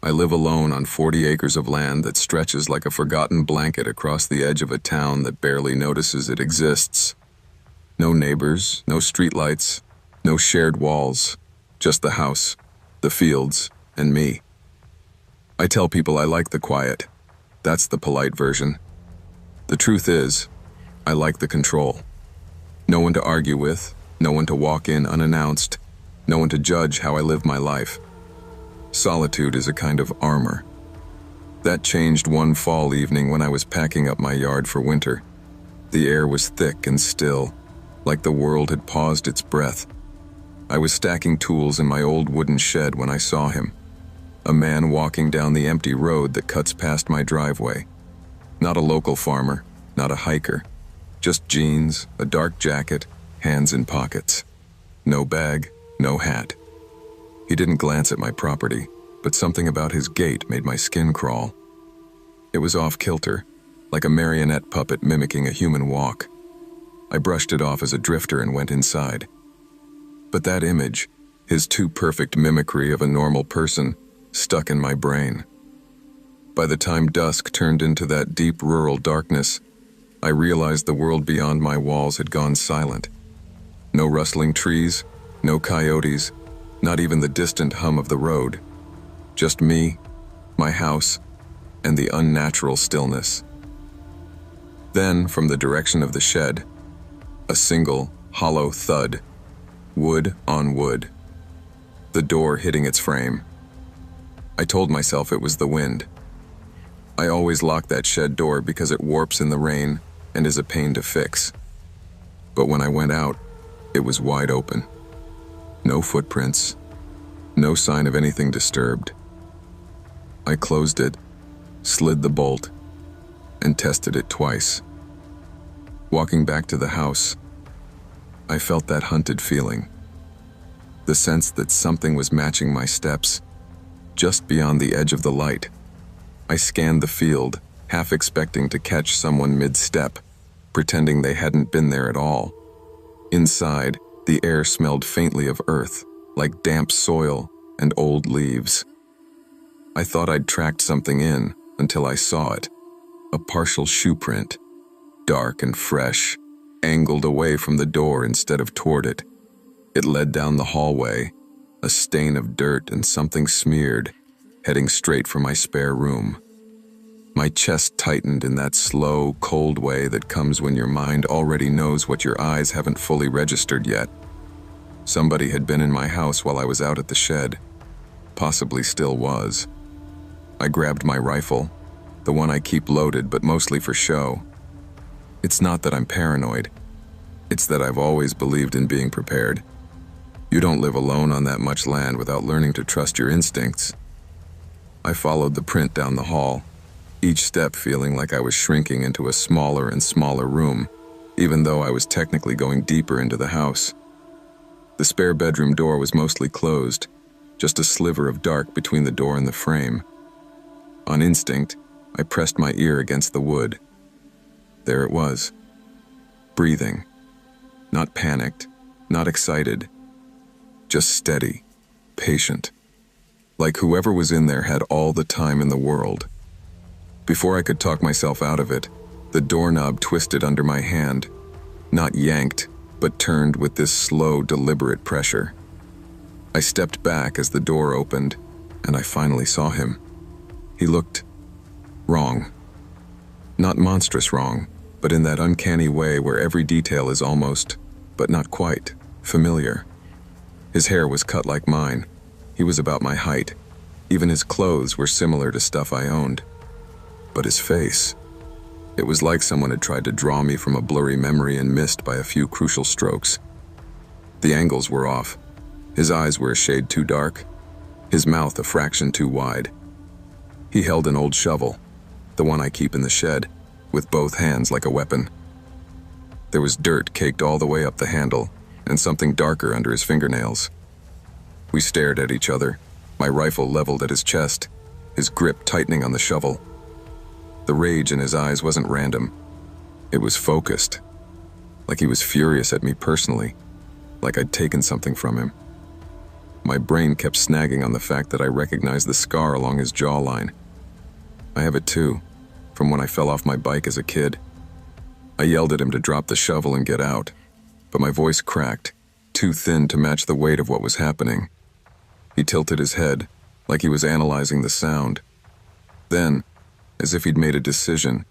I live alone on 40 acres of land that stretches like a forgotten blanket across the edge of a town that barely notices it exists. No neighbors, no streetlights, no shared walls, just the house, the fields, and me. I tell people I like the quiet. That's the polite version. The truth is, I like the control. No one to argue with, no one to walk in unannounced, no one to judge how I live my life. Solitude is a kind of armor. That changed one fall evening when I was packing up my yard for winter. The air was thick and still, like the world had paused its breath. I was stacking tools in my old wooden shed when I saw him. A man walking down the empty road that cuts past my driveway. Not a local farmer, not a hiker. Just jeans, a dark jacket, hands in pockets. No bag, no hat. He didn't glance at my property, but something about his gait made my skin crawl. It was off-kilter, like a marionette puppet mimicking a human walk. I brushed it off as a drifter and went inside. But that image, his too perfect mimicry of a normal person, stuck in my brain. By the time dusk turned into that deep rural darkness, I realized the world beyond my walls had gone silent. No rustling trees, no coyotes, not even the distant hum of the road. Just me, my house, and the unnatural stillness. Then, from the direction of the shed, a single, hollow thud, wood on wood. The door hitting its frame. I told myself it was the wind. I always lock that shed door because it warps in the rain and is a pain to fix. But when I went out, it was wide open. No footprints, no sign of anything disturbed. I closed it, slid the bolt, and tested it twice. Walking back to the house, I felt that hunted feeling. The sense that something was matching my steps, just beyond the edge of the light. I scanned the field, half expecting to catch someone mid-step, pretending they hadn't been there at all. Inside, the air smelled faintly of earth, like damp soil and old leaves. I thought I'd tracked something in until I saw it. A partial shoe print, dark and fresh, angled away from the door instead of toward it. It led down the hallway, a stain of dirt and something smeared, heading straight for my spare room. My chest tightened in that slow, cold way that comes when your mind already knows what your eyes haven't fully registered yet. Somebody had been in my house while I was out at the shed. Possibly still was. I grabbed my rifle, the one I keep loaded but mostly for show. It's not that I'm paranoid. It's that I've always believed in being prepared. You don't live alone on that much land without learning to trust your instincts. I followed the print down the hall, each step feeling like I was shrinking into a smaller and smaller room, even though I was technically going deeper into the house. The spare bedroom door was mostly closed, just a sliver of dark between the door and the frame. On instinct, I pressed my ear against the wood. There it was. Breathing. Not panicked, not excited. Just steady, patient. Like whoever was in there had all the time in the world. Before I could talk myself out of it, the doorknob twisted under my hand, not yanked, but turned with this slow, deliberate pressure. I stepped back as the door opened, and I finally saw him. He looked wrong. Not monstrous wrong, but in that uncanny way where every detail is almost, but not quite, familiar. His hair was cut like mine. He was about my height. Even his clothes were similar to stuff I owned. But his face, it was like someone had tried to draw me from a blurry memory and missed by a few crucial strokes. The angles were off. His eyes were a shade too dark, his mouth a fraction too wide. He held an old shovel, the one I keep in the shed, with both hands like a weapon. There was dirt caked all the way up the handle, and something darker under his fingernails. We stared at each other, my rifle leveled at his chest, his grip tightening on the shovel. The rage in his eyes wasn't random. It was focused, like he was furious at me personally, like I'd taken something from him. My brain kept snagging on the fact that I recognized the scar along his jawline. I have it too, from when I fell off my bike as a kid. I yelled at him to drop the shovel and get out, but my voice cracked, too thin to match the weight of what was happening. He tilted his head, like he was analyzing the sound. Then, as if he'd made a decision,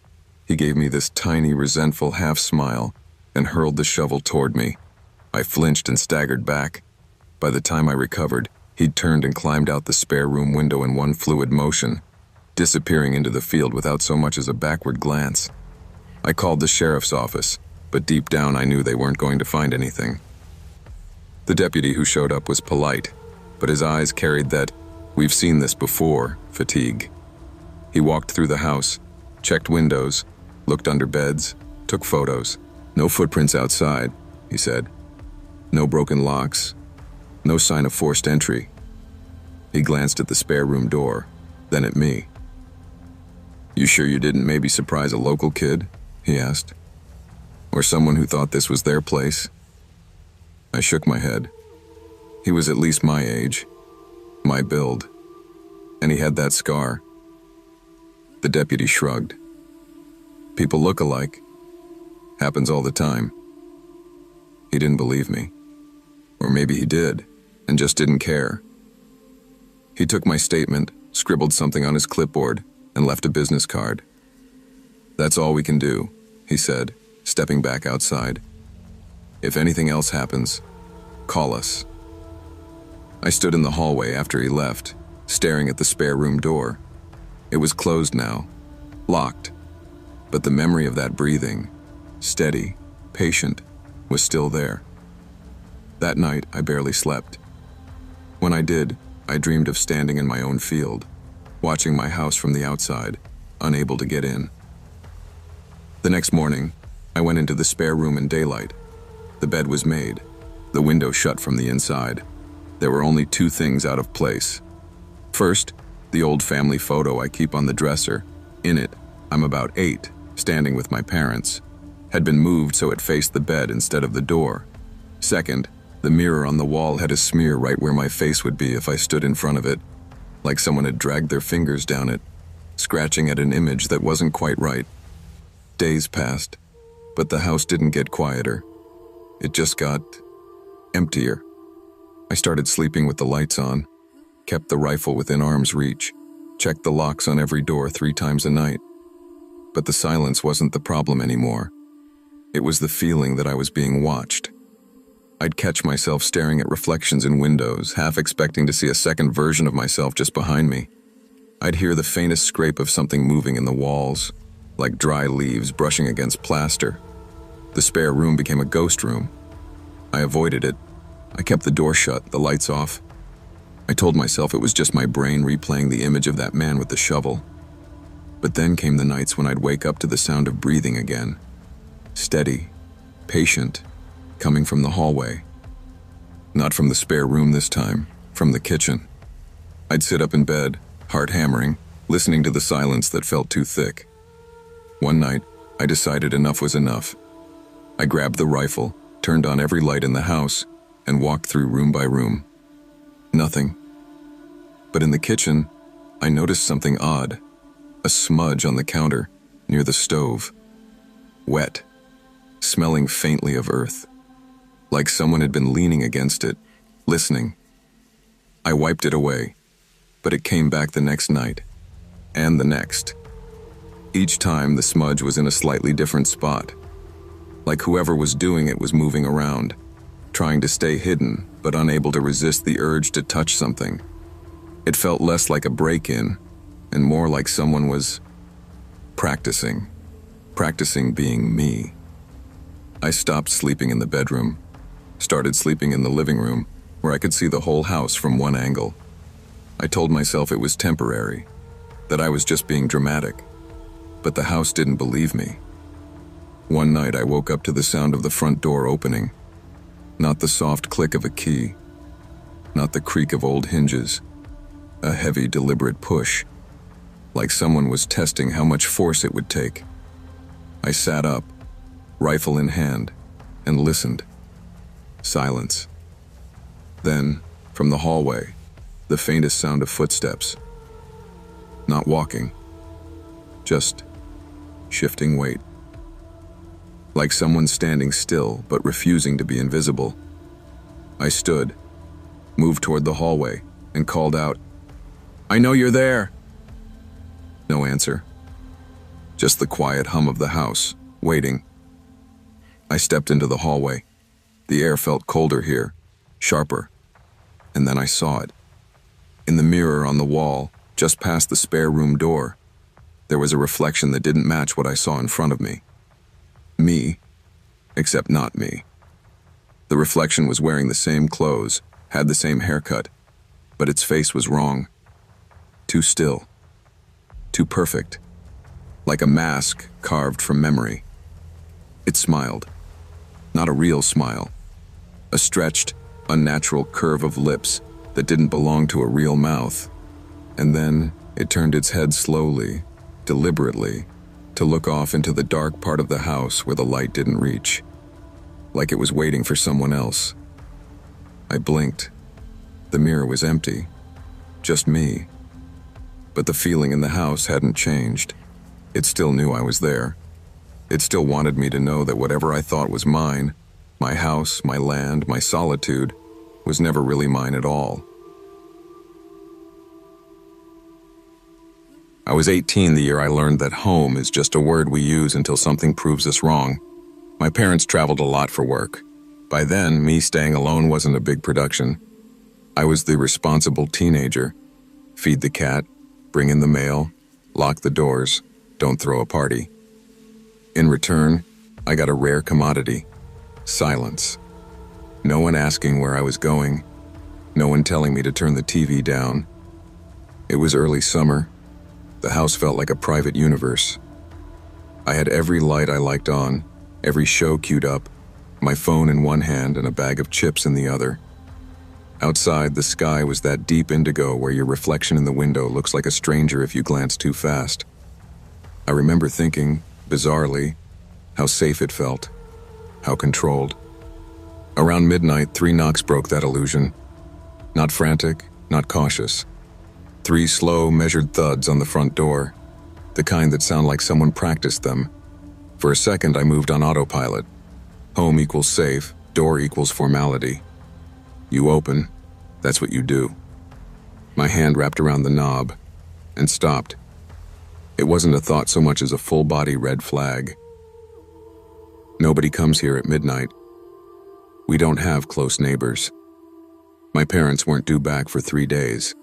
he gave me this tiny, resentful half-smile and hurled the shovel toward me. I flinched and staggered back. By the time I recovered, he'd turned and climbed out the spare room window in one fluid motion, disappearing into the field without so much as a backward glance. I called the sheriff's office, but deep down I knew they weren't going to find anything. The deputy who showed up was polite, but his eyes carried that "we've seen this before" fatigue. He walked through the house, checked windows, looked under beds, took photos. "No footprints outside," he said. "No broken locks. No sign of forced entry." He glanced at the spare room door, then at me. "You sure you didn't maybe surprise a local kid?" he asked. "Or someone who thought this was their place?" I shook my head. He was at least my age, my build, and he had that scar. The deputy shrugged. "People look alike. Happens all the time." He didn't believe me. Or maybe he did, and just didn't care. He took my statement, scribbled something on his clipboard, and left a business card. "That's all we can do," he said, stepping back outside. "If anything else happens, call us." I stood in the hallway after he left, staring at the spare room door. It was closed now, locked, but the memory of that breathing, steady, patient, was still there. That night, I barely slept. When I did, I dreamed of standing in my own field, watching my house from the outside, unable to get in. The next morning, I went into the spare room in daylight. The bed was made, the window shut from the inside. There were only two things out of place. First, the old family photo I keep on the dresser. In it, I'm about 8, standing with my parents. Had been moved so it faced the bed instead of the door. Second, the mirror on the wall had a smear right where my face would be if I stood in front of it, like someone had dragged their fingers down it, scratching at an image that wasn't quite right. Days passed, but the house didn't get quieter. It just got emptier. I started sleeping with the lights on, kept the rifle within arm's reach, checked the locks on every door 3 times a night. But the silence wasn't the problem anymore. It was the feeling that I was being watched. I'd catch myself staring at reflections in windows, half expecting to see a second version of myself just behind me. I'd hear the faintest scrape of something moving in the walls, like dry leaves brushing against plaster. The spare room became a ghost room. I avoided it. I kept the door shut, the lights off. I told myself it was just my brain replaying the image of that man with the shovel. But then came the nights when I'd wake up to the sound of breathing again. Steady, patient, coming from the hallway. Not from the spare room this time, from the kitchen. I'd sit up in bed, heart hammering, listening to the silence that felt too thick. One night, I decided enough was enough. I grabbed the rifle, turned on every light in the house, and walked through room by room. Nothing. But in the kitchen, I noticed something odd. A smudge on the counter, near the stove. Wet, smelling faintly of earth. Like someone had been leaning against it, listening. I wiped it away, but it came back the next night, and the next. Each time the smudge was in a slightly different spot. Like whoever was doing it was moving around, trying to stay hidden, but unable to resist the urge to touch something. It felt less like a break-in, and more like someone was practicing being me. I stopped sleeping in the bedroom, started sleeping in the living room, where I could see the whole house from one angle. I told myself it was temporary, that I was just being dramatic, but the house didn't believe me. One night I woke up to the sound of the front door opening. Not the soft click of a key, not the creak of old hinges, a heavy, deliberate push, like someone was testing how much force it would take. I sat up, rifle in hand, and listened. Silence. Then, From the hallway, the faintest sound of footsteps. Not walking, just shifting weight. Like someone standing still but refusing to be invisible. I stood, moved toward the hallway, and called out, "I know you're there!" No answer. Just the quiet hum of the house, waiting. I stepped into the hallway. The air felt colder here, sharper. And then I saw it. In the mirror on the wall, just past the spare room door, there was a reflection that didn't match what I saw in front of me. Me, except not me. The reflection was wearing the same clothes, had the same haircut, but its face was wrong. Too still. Too perfect. Like a mask carved from memory. It smiled. Not a real smile. A stretched, unnatural curve of lips that didn't belong to a real mouth. And then it turned its head slowly, deliberately, to look off into the dark part of the house where the light didn't reach. Like it was waiting for someone else. I blinked. The mirror was empty. Just me. But the feeling in the house hadn't changed. It still knew I was there. It still wanted me to know that whatever I thought was mine, my house, my land, my solitude, was never really mine at all. I was 18 the year I learned that home is just a word we use until something proves us wrong. My parents traveled a lot for work. By then, me staying alone wasn't a big production. I was the responsible teenager. Feed the cat, bring in the mail, lock the doors, don't throw a party. In return, I got a rare commodity: silence. No one asking where I was going, no one telling me to turn the TV down. It was early summer. The house felt like a private universe. I had every light I liked on, every show queued up, my phone in one hand and a bag of chips in the other. Outside, the sky was that deep indigo where your reflection in the window looks like a stranger if you glance too fast. I remember thinking, bizarrely, how safe it felt, how controlled. Around midnight, 3 knocks broke that illusion. Not frantic, not cautious. 3 slow, measured thuds on the front door, the kind that sound like someone practiced them. For a second, I moved on autopilot. Home equals safe, door equals formality. You open, that's what you do. My hand wrapped around the knob and stopped. It wasn't a thought so much as a full-body red flag. Nobody comes here at midnight. We don't have close neighbors. My parents weren't due back for 3 days.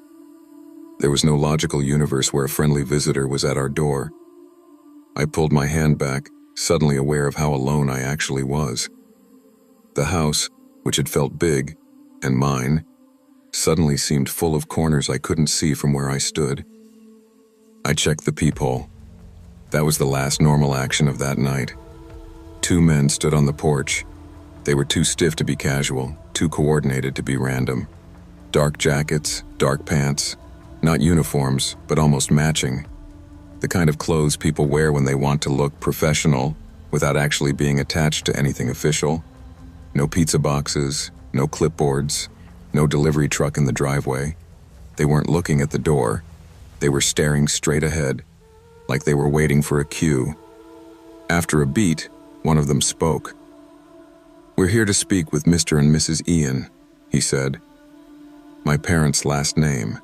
There was no logical universe where a friendly visitor was at our door. I pulled my hand back, suddenly aware of how alone I actually was. The house, which had felt big, and mine, suddenly seemed full of corners I couldn't see from where I stood. I checked the peephole. That was the last normal action of that night. 2 men stood on the porch. They were too stiff to be casual, too coordinated to be random. Dark jackets, dark pants, not uniforms, but almost matching. The kind of clothes people wear when they want to look professional without actually being attached to anything official. No pizza boxes, no clipboards, no delivery truck in the driveway. They weren't looking at the door. They were staring straight ahead, like they were waiting for a cue. After a beat, one of them spoke. "We're here to speak with Mr. and Mrs. Ian," he said. My parents' last name,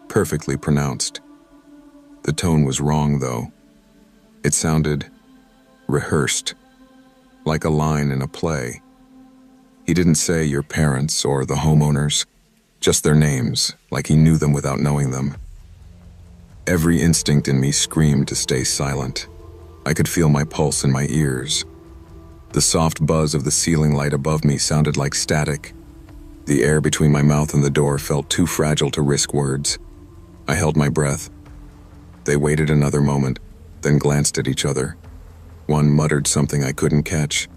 perfectly pronounced. The tone was wrong, though. It sounded rehearsed, like a line in a play. He didn't say your parents or the homeowners, just their names, like he knew them without knowing them. Every instinct in me screamed to stay silent. I could feel my pulse in my ears. The soft buzz of the ceiling light above me sounded like static. The air between my mouth and the door felt too fragile to risk words. I held my breath. They waited another moment, then glanced at each other. One muttered something I couldn't catch.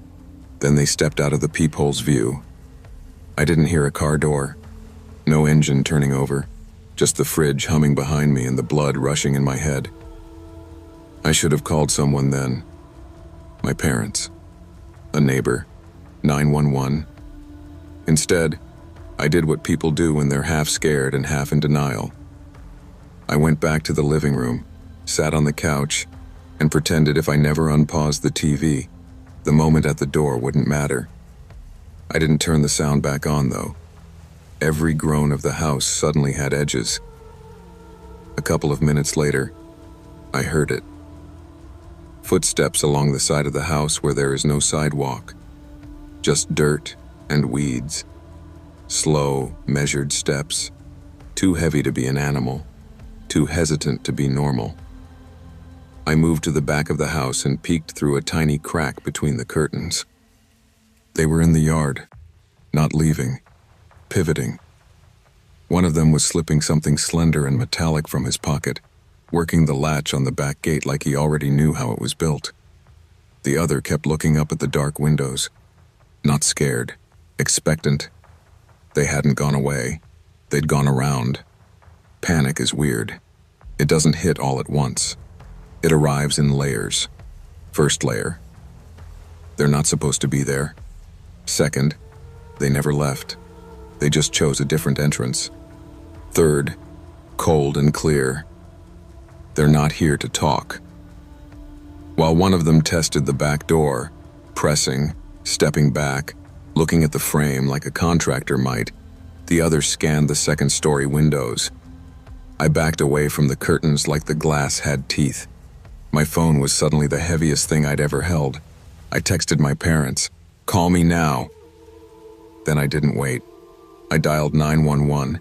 Then they stepped out of the peephole's view. I didn't hear a car door. No engine turning over. Just the fridge humming behind me and the blood rushing in my head. I should have called someone then. My parents. A neighbor. 911. Instead, I did what people do when they're half scared and half in denial. I went back to the living room, sat on the couch, and pretended if I never unpaused the TV, the moment at the door wouldn't matter. I didn't turn the sound back on, though. Every groan of the house suddenly had edges. A couple of minutes later, I heard it. Footsteps along the side of the house where there is no sidewalk. Just dirt and weeds. Slow, measured steps. Too heavy to be an animal. Too hesitant to be normal. I moved to the back of the house and peeked through a tiny crack between the curtains. They were in the yard, not leaving, pivoting. One of them was slipping something slender and metallic from his pocket, working the latch on the back gate like he already knew how it was built. The other kept looking up at the dark windows, not scared, expectant. They hadn't gone away. They'd gone around. Panic is weird. It doesn't hit all at once. It arrives in layers. First layer. They're not supposed to be there. Second, they never left. They just chose a different entrance. Third, cold and clear. They're not here to talk. While one of them tested the back door, pressing, stepping back, looking at the frame like a contractor might, the other scanned the second-story windows. I backed away from the curtains like the glass had teeth. My phone was suddenly the heaviest thing I'd ever held. I texted my parents, "Call me now." Then I didn't wait. I dialed 911.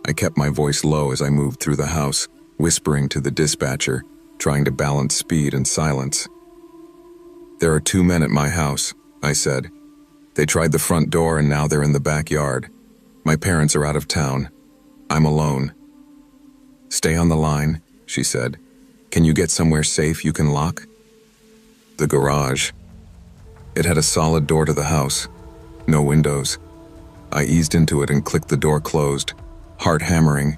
I kept my voice low as I moved through the house, whispering to the dispatcher, trying to balance speed and silence. "There are 2 men at my house," I said. "They tried the front door and now they're in the backyard. My parents are out of town. I'm alone." "Stay on the line," she said. "Can you get somewhere safe you can lock?" The garage. It had a solid door to the house. No windows. I eased into it and clicked the door closed, heart hammering.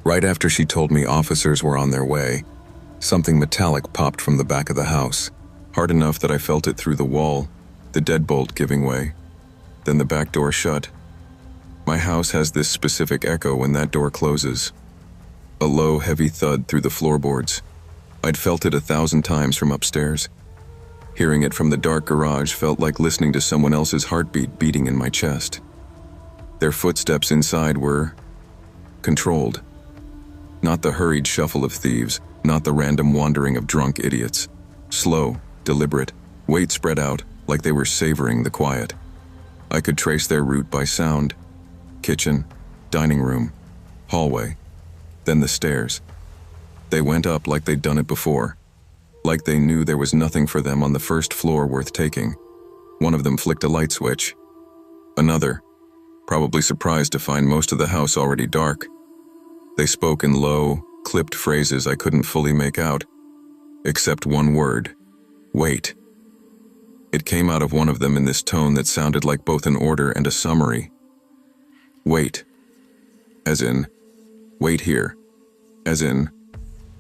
Right after she told me officers were on their way, something metallic popped from the back of the house, hard enough that I felt it through the wall, the deadbolt giving way. Then the back door shut. My house has this specific echo when that door closes. A low, heavy thud through the floorboards. I'd felt it 1,000 times from upstairs. Hearing it from the dark garage felt like listening to someone else's heartbeat beating in my chest. Their footsteps inside were controlled. Not the hurried shuffle of thieves, not the random wandering of drunk idiots. Slow, deliberate, weight spread out like they were savoring the quiet. I could trace their route by sound. Kitchen, dining room, hallway, then the stairs. They went up like they'd done it before. Like they knew there was nothing for them on the first floor worth taking. One of them flicked a light switch. Another, probably surprised to find most of the house already dark. They spoke in low, clipped phrases I couldn't fully make out, except one word: wait. It came out of one of them in this tone that sounded like both an order and a summary. Wait. As in, wait here. As in,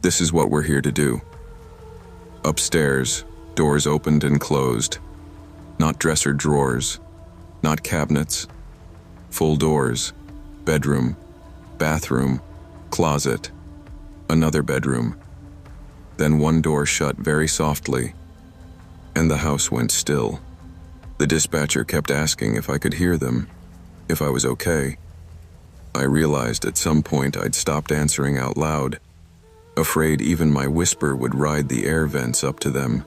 this is what we're here to do. Upstairs, doors opened and closed. Not dresser drawers, not cabinets. Full doors, bedroom, bathroom, closet, another bedroom. Then one door shut very softly, and the house went still. The dispatcher kept asking if I could hear them, if I was okay. I realized at some point I'd stopped answering out loud, afraid even my whisper would ride the air vents up to them.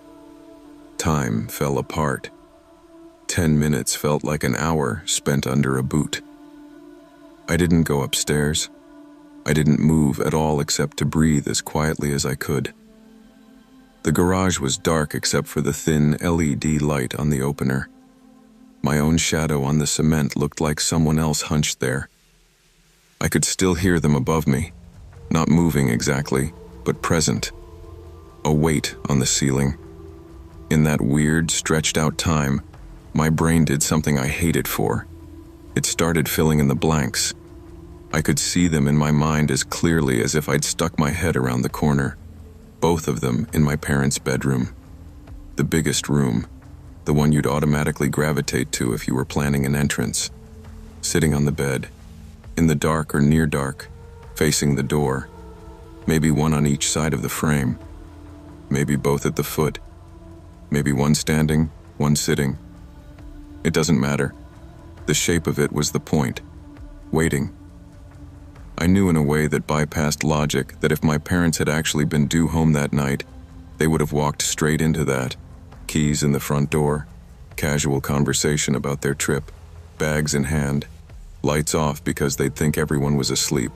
Time fell apart. 10 minutes felt like an hour spent under a boot. I didn't go upstairs. I didn't move at all except to breathe as quietly as I could. The garage was dark except for the thin LED light on the opener. My own shadow on the cement looked like someone else hunched there. I could still hear them above me. Not moving exactly, but present. A weight on the ceiling. In that weird, stretched-out time, my brain did something I hated for. It started filling in the blanks. I could see them in my mind as clearly as if I'd stuck my head around the corner. Both of them in my parents' bedroom. The biggest room, the one you'd automatically gravitate to if you were planning an entrance. sitting on the bed, in the dark or near dark, facing the door, maybe one on each side of the frame, maybe both at the foot, maybe one standing, one sitting. It doesn't matter. The shape of it was the point. Waiting. I knew in a way that bypassed logic that if my parents had actually been due home that night, they would have walked straight into that. Keys in the front door, casual conversation about their trip, bags in hand, lights off because they'd think everyone was asleep,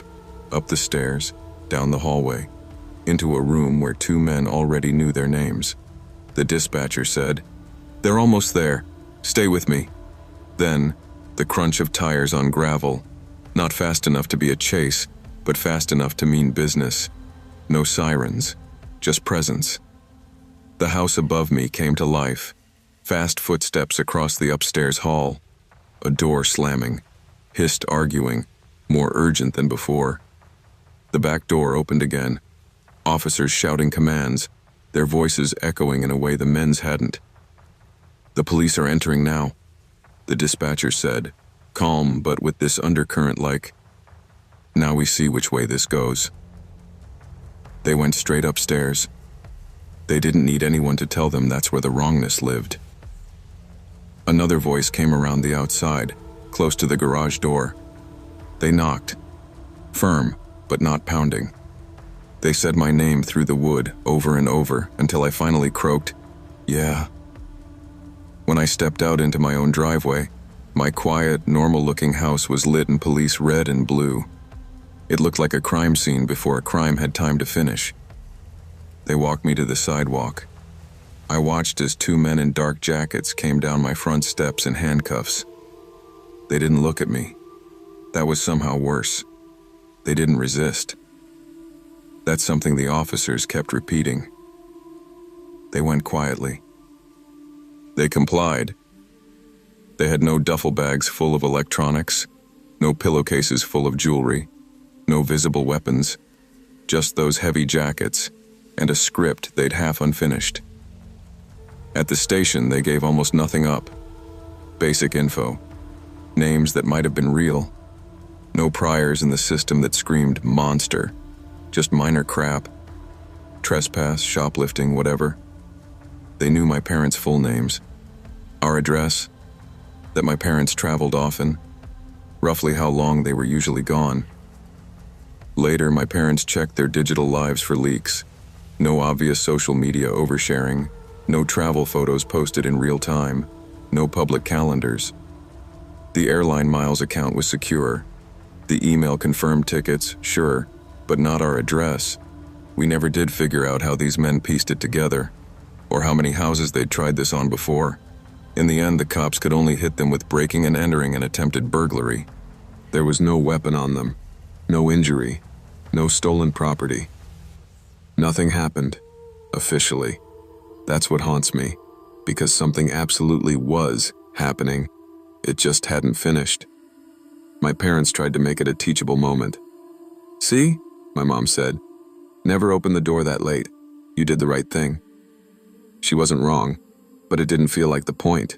up the stairs, down the hallway, into a room where two men already knew their names. The dispatcher said, "They're almost there. Stay with me." Then, the crunch of tires on gravel, not fast enough to be a chase, but fast enough to mean business. No sirens, just presence. The house above me came to life. Fast footsteps across the upstairs hall. A door slamming. Hissed arguing, more urgent than before. The back door opened again. Officers shouting commands, their voices echoing in a way the men's hadn't. "The police are entering now," the dispatcher said, calm but with this undercurrent like, "Now we see which way this goes." They went straight upstairs. They didn't need anyone to tell them that's where the wrongness lived. Another voice came around the outside, close to the garage door. They knocked. Firm, but not pounding. They said my name through the wood over and over until I finally croaked, "Yeah." When I stepped out into my own driveway, my quiet, normal-looking house was lit in police red and blue. It looked like a crime scene before a crime had time to finish. They walked me to the sidewalk. I watched as two men in dark jackets came down my front steps in handcuffs. They didn't look at me. That was somehow worse. They didn't resist. That's something the officers kept repeating. They went quietly. They complied. They had no duffel bags full of electronics, no pillowcases full of jewelry, no visible weapons, just those heavy jackets and a script they'd half unfinished. At the station, they gave almost nothing up. Basic info. Names that might have been real. No priors in the system that screamed monster. Just minor crap. Trespass, shoplifting, whatever. They knew my parents' full names. Our address. That my parents traveled often. Roughly how long they were usually gone. Later, my parents checked their digital lives for leaks. No obvious social media oversharing. No travel photos posted in real time. No public calendars. The airline miles account was secure. The email confirmed tickets, sure, but not our address. We never did figure out how these men pieced it together, or how many houses they'd tried this on before. In the end, the cops could only hit them with breaking and entering an attempted burglary. There was no weapon on them, no injury, no stolen property. Nothing happened, officially. That's what haunts me, because something absolutely was happening. It just hadn't finished. My parents tried to make it a teachable moment. "See?" my mom said. "Never open the door that late. You did the right thing." She wasn't wrong, but it didn't feel like the point.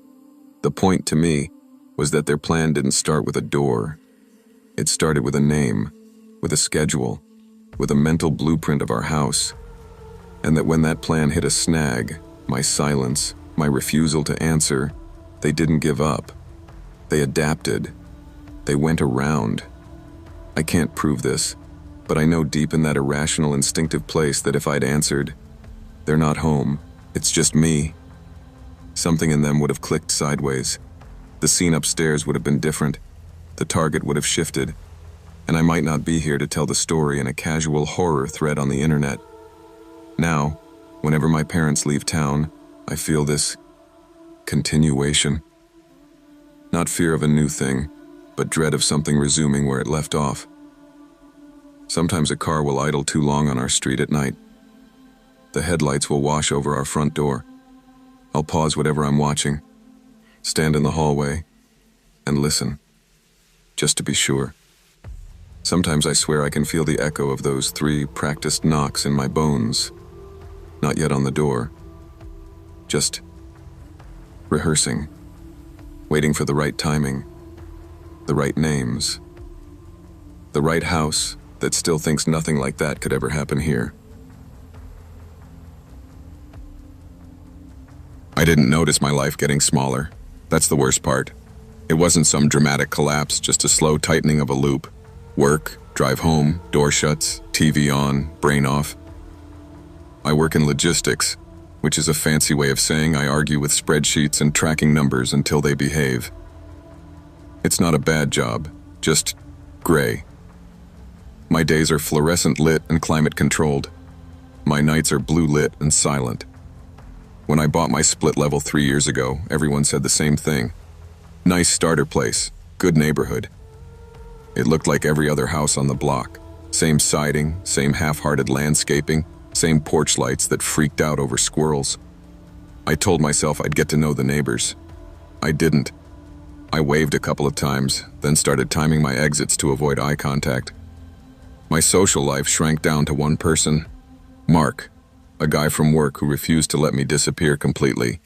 The point to me was that their plan didn't start with a door. It started with a name, with a schedule, with a mental blueprint of our house. And that when that plan hit a snag, my silence, my refusal to answer, they didn't give up. They adapted. They went around. I can't prove this, but I know deep in that irrational, instinctive place that if I'd answered, "They're not home, it's just me," something in them would have clicked sideways. The scene upstairs would have been different. The target would have shifted. And I might not be here to tell the story in a casual horror thread on the internet. Now, whenever my parents leave town, I feel this continuation. Not fear of a new thing, but dread of something resuming where it left off. Sometimes a car will idle too long on our street at night. The headlights will wash over our front door. I'll pause whatever I'm watching, stand in the hallway, and listen, just to be sure. Sometimes I swear I can feel the echo of those 3 practiced knocks in my bones. Not yet on the door. Just rehearsing, waiting for the right timing. the right names, the right house that still thinks nothing like that could ever happen here. I didn't notice my life getting smaller. That's the worst part. It wasn't some dramatic collapse, just a slow tightening of a loop. Work, drive home, door shuts, TV on, brain off. I work in logistics, which is a fancy way of saying I argue with spreadsheets and tracking numbers until they behave. It's not a bad job, just gray. My days are fluorescent lit and climate controlled. My nights are blue lit and silent. When I bought my split level 3 years ago, everyone said the same thing. Nice starter place, good neighborhood. It looked like every other house on the block. Same siding, same half-hearted landscaping, same porch lights that freaked out over squirrels. I told myself I'd get to know the neighbors. I didn't. I waved a couple of times, then started timing my exits to avoid eye contact. My social life shrank down to one person, Mark, a guy from work who refused to let me disappear completely.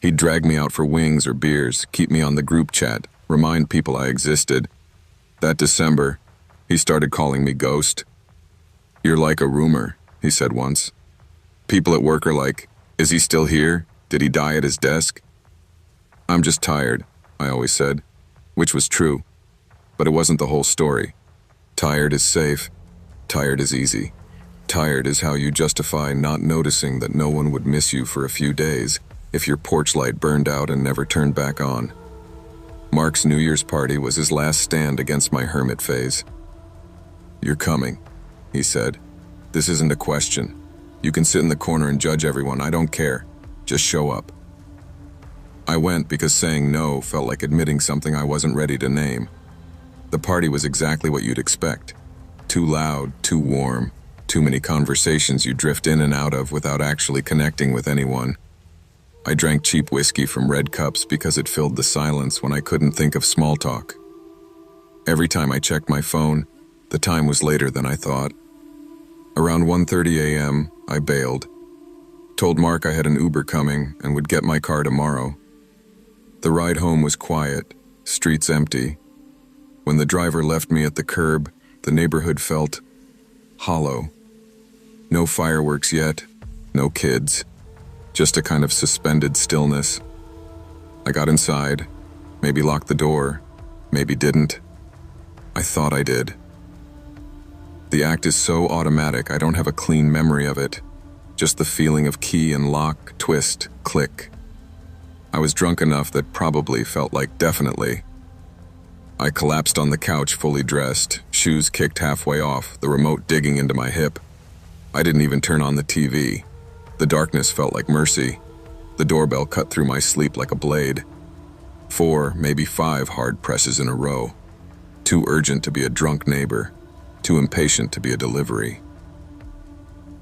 He'd drag me out for wings or beers, keep me on the group chat, remind people I existed. That December, he started calling me Ghost. "You're like a rumor," he said once. People at work are like, "Is he still here? Did he die at his desk?" "I'm just tired," I always said, which was true. But it wasn't the whole story. Tired is safe. Tired is easy. Tired is how you justify not noticing that no one would miss you for a few days if your porch light burned out and never turned back on. Mark's New Year's party was his last stand against my hermit phase. "You're coming," he said. "This isn't a question. You can sit in the corner and judge everyone, I don't care. Just show up." I went because saying no felt like admitting something I wasn't ready to name. The party was exactly what you'd expect. Too loud, too warm, too many conversations you drift in and out of without actually connecting with anyone. I drank cheap whiskey from red cups because it filled the silence when I couldn't think of small talk. Every time I checked my phone, the time was later than I thought. Around 1:30 a.m., I bailed. Told Mark I had an Uber coming and would get my car tomorrow. The ride home was quiet, streets empty. When the driver left me at the curb, the neighborhood felt hollow. No fireworks yet, no kids, just a kind of suspended stillness. I got inside, maybe locked the door, maybe didn't. I thought I did. The act is so automatic I don't have a clean memory of it, just the feeling of key and lock, twist, click. I was drunk enough that probably felt like definitely. I collapsed on the couch fully dressed, shoes kicked halfway off, the remote digging into my hip. I didn't even turn on the TV. The darkness felt like mercy. The doorbell cut through my sleep like a blade. 4, maybe 5 hard presses in a row. Too urgent to be a drunk neighbor. Too impatient to be a delivery.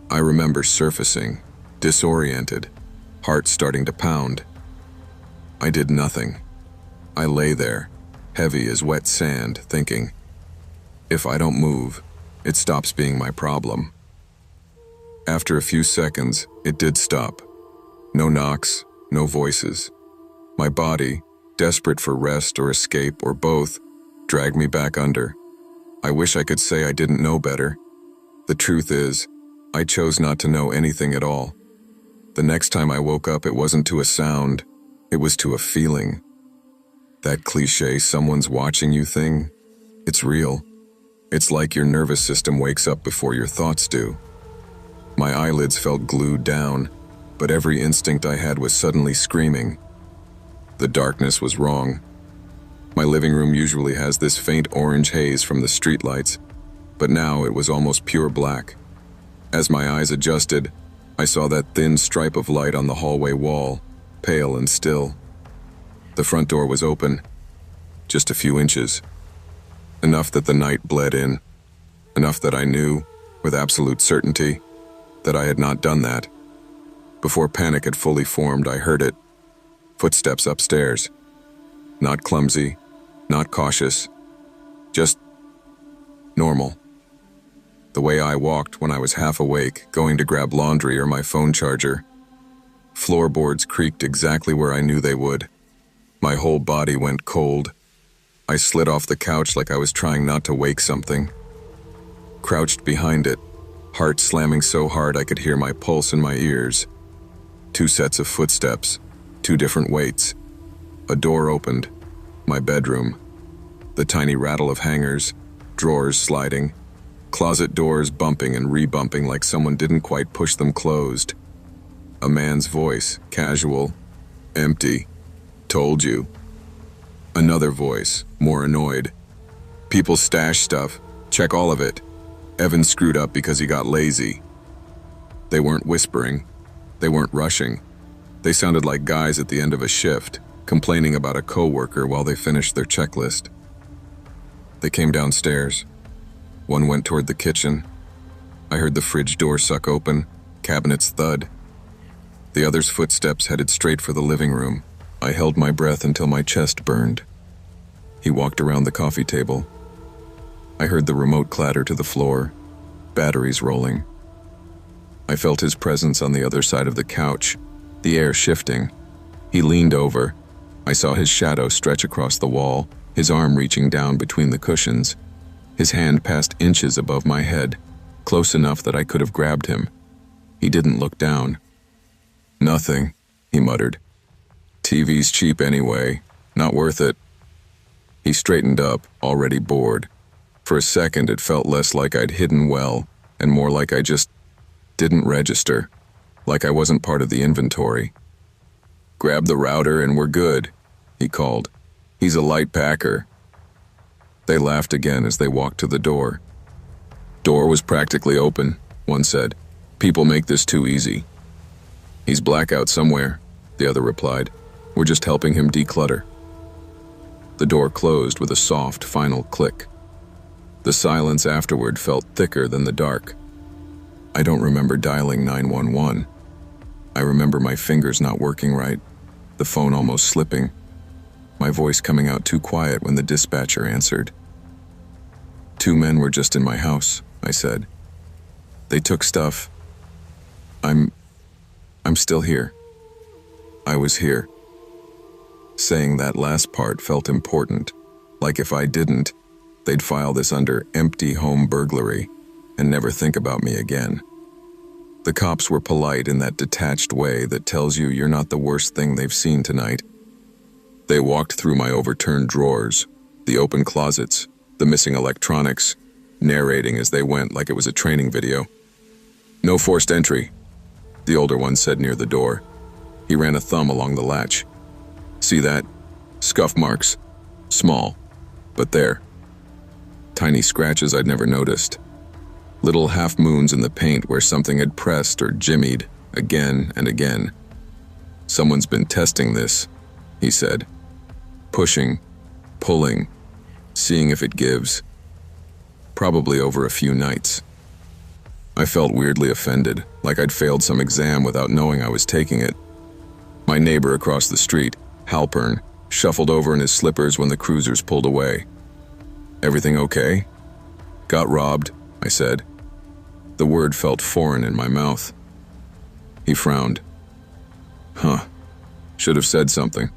I remember surfacing, disoriented, heart starting to pound. I did nothing. I lay there, heavy as wet sand, thinking, if I don't move, it stops being my problem. After a few seconds, it did stop. No knocks, no voices. My body, desperate for rest or escape or both, dragged me back under. I wish I could say I didn't know better. The truth is, I chose not to know anything at all. The next time I woke up, it wasn't to a sound, it was to a feeling. That cliché someone's watching you thing, it's real. It's like your nervous system wakes up before your thoughts do. My eyelids felt glued down, but every instinct I had was suddenly screaming. The darkness was wrong. My living room usually has this faint orange haze from the streetlights, but now it was almost pure black. As my eyes adjusted, I saw that thin stripe of light on the hallway wall, pale and still. The front door was open, just a few inches. Enough that the night bled in, enough that I knew, with absolute certainty, that I had not done that. Before panic had fully formed, I heard it. Footsteps upstairs. Not clumsy, not cautious, just normal. The way I walked when I was half awake, going to grab laundry or my phone charger. Floorboards creaked exactly where I knew they would. My whole body went cold. I slid off the couch like I was trying not to wake something. Crouched behind it, heart slamming so hard I could hear my pulse in my ears. 2 sets of footsteps, 2 different weights. A door opened. My bedroom. The tiny rattle of hangers, drawers sliding, closet doors bumping and re-bumping like someone didn't quite push them closed. A man's voice, casual, empty. Told you. Another voice, more annoyed. People stash stuff. Check all of it. Evan screwed up because he got lazy. They weren't whispering. They weren't rushing. They sounded like guys at the end of a shift, complaining about a coworker while they finished their checklist. They came downstairs. One went toward the kitchen. I heard the fridge door suck open, cabinets thud. The other's footsteps headed straight for the living room. I held my breath until my chest burned. He walked around the coffee table. I heard the remote clatter to the floor, batteries rolling. I felt his presence on the other side of the couch, the air shifting. He leaned over. I saw his shadow stretch across the wall, his arm reaching down between the cushions. His hand passed inches above my head, close enough that I could have grabbed him. He didn't look down. "Nothing," he muttered. "TV's cheap anyway. Not worth it." He straightened up, already bored. For a second, it felt less like I'd hidden well, and more like I just didn't register, like I wasn't part of the inventory. "Grab the router and we're good," he called. "He's a light packer." They laughed again as they walked to the door. "Door was practically open," one said. "People make this too easy." "He's blackout somewhere," the other replied. "We're just helping him declutter." The door closed with a soft, final click. The silence afterward felt thicker than the dark. I don't remember dialing 911. I remember my fingers not working right, the phone almost slipping, my voice coming out too quiet when the dispatcher answered. "2 men were just in my house," I said. "They took stuff. I'm still here. I was here." Saying that last part felt important, like if I didn't, they'd file this under empty home burglary and never think about me again. The cops were polite in that detached way that tells you you're not the worst thing they've seen tonight. They walked through my overturned drawers, the open closets, the missing electronics, narrating as they went like it was a training video. "No forced entry," the older one said near the door. He ran a thumb along the latch. "See that? Scuff marks. Small, but there. Tiny scratches I'd never noticed. Little half-moons in the paint where something had pressed or jimmied again and again. Someone's been testing this," he said. "Pushing, pulling, seeing if it gives. Probably over a few nights." I felt weirdly offended, like I'd failed some exam without knowing I was taking it. My neighbor across the street, Halpern, shuffled over in his slippers when the cruisers pulled away. "Everything okay?" "Got robbed," I said. The word felt foreign in my mouth. He frowned. "Huh. Should have said something.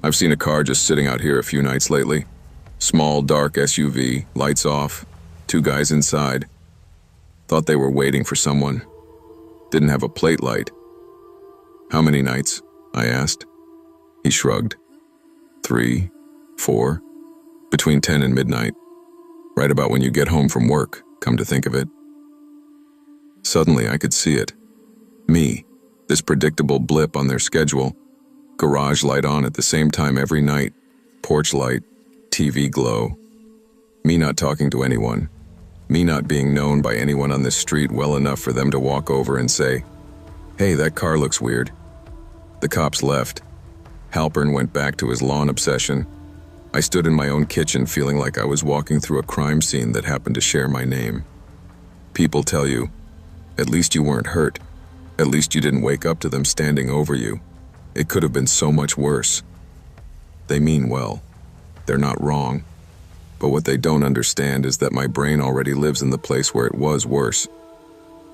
I've seen a car just sitting out here a few nights lately. Small, dark SUV, lights off, 2 guys inside. Thought they were waiting for someone. Didn't have a plate light." "How many nights?" I asked. He shrugged. 3, 4, between 10 and midnight. Right about when you get home from work, come to think of it. Suddenly I could see it. Me, this predictable blip on their schedule. Garage light on at the same time every night. Porch light, TV glow. Me not talking to anyone. Me not being known by anyone on this street well enough for them to walk over and say, "Hey, that car looks weird." The cops left. Halpern went back to his lawn obsession. I stood in my own kitchen feeling like I was walking through a crime scene that happened to share my name. People tell you, at least you weren't hurt. At least you didn't wake up to them standing over you. It could have been so much worse. They mean well. They're not wrong. But what they don't understand is that my brain already lives in the place where it was worse.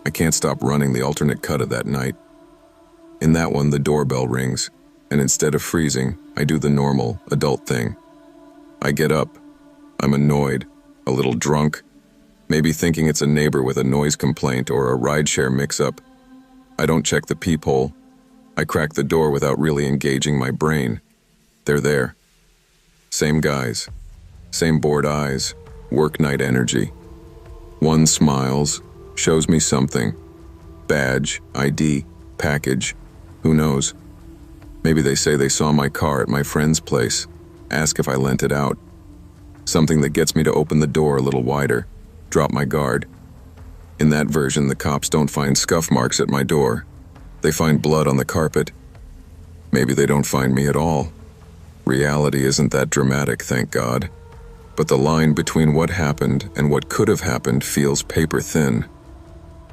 I can't stop running the alternate cut of that night. In that one, the doorbell rings, and instead of freezing, I do the normal, adult thing. I get up. I'm annoyed, a little drunk, maybe thinking it's a neighbor with a noise complaint or a rideshare mix-up. I don't check the peephole. I crack the door without really engaging my brain. They're there. Same guys. Same bored eyes. Work night energy. One smiles, shows me something. Badge, ID, package, who knows? Maybe they say they saw my car at my friend's place, ask if I lent it out. Something that gets me to open the door a little wider, drop my guard. In that version, the cops don't find scuff marks at my door. They find blood on the carpet. Maybe they don't find me at all. Reality isn't that dramatic, thank God. But the line between what happened and what could have happened feels paper thin.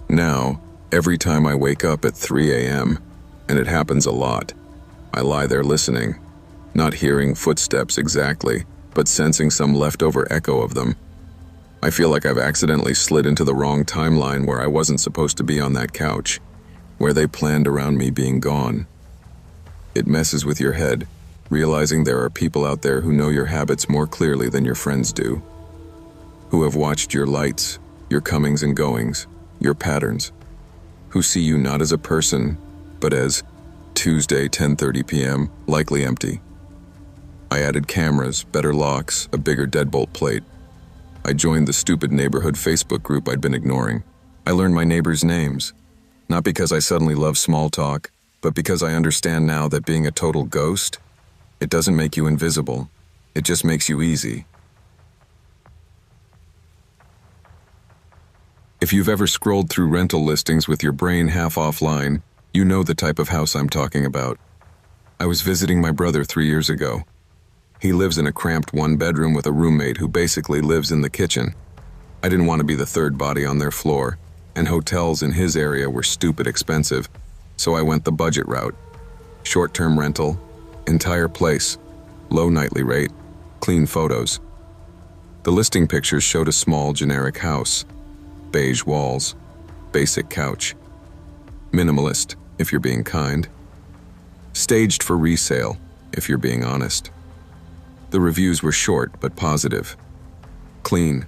Now, every time I wake up at 3 a.m., and it happens a lot, I lie there listening, not hearing footsteps exactly, but sensing some leftover echo of them. I feel like I've accidentally slid into the wrong timeline where I wasn't supposed to be on that couch, where they planned around me being gone. It messes with your head, realizing there are people out there who know your habits more clearly than your friends do, who have watched your lights, your comings and goings, your patterns, who see you not as a person, but as Tuesday, 10:30 p.m., likely empty. I added cameras, better locks, a bigger deadbolt plate. I joined the stupid neighborhood Facebook group I'd been ignoring. I learned my neighbors' names, not because I suddenly love small talk, but because I understand now that being a total ghost, it doesn't make you invisible. It just makes you easy. If you've ever scrolled through rental listings with your brain half offline, you know the type of house I'm talking about. I was visiting my brother 3 years ago. He lives in a cramped one-bedroom with a roommate who basically lives in the kitchen. I didn't want to be the third body on their floor, and hotels in his area were stupid expensive, so I went the budget route. Short-term rental, entire place, low nightly rate, clean photos. The listing pictures showed a small, generic house. Beige walls, basic couch. Minimalist, if you're being kind. Staged for resale, if you're being honest. The reviews were short but positive. Clean.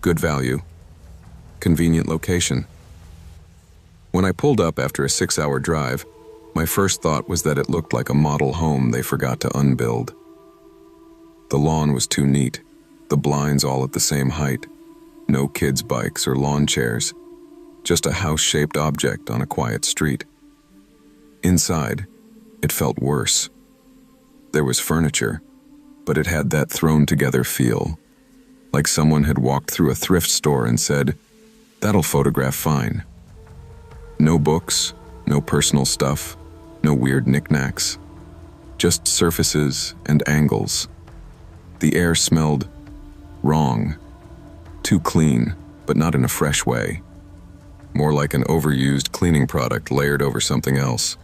Good value. Convenient location. When I pulled up after a 6-hour drive, my first thought was that it looked like a model home they forgot to unbuild. The lawn was too neat, the blinds all at the same height. No kids' bikes or lawn chairs, just a house-shaped object on a quiet street. Inside, it felt worse. There was furniture, but it had that thrown-together feel, like someone had walked through a thrift store and said, "That'll photograph fine." No books, no personal stuff, no weird knickknacks, just surfaces and angles. The air smelled wrong. Too clean, but not in a fresh way. More like an overused cleaning product layered over something else.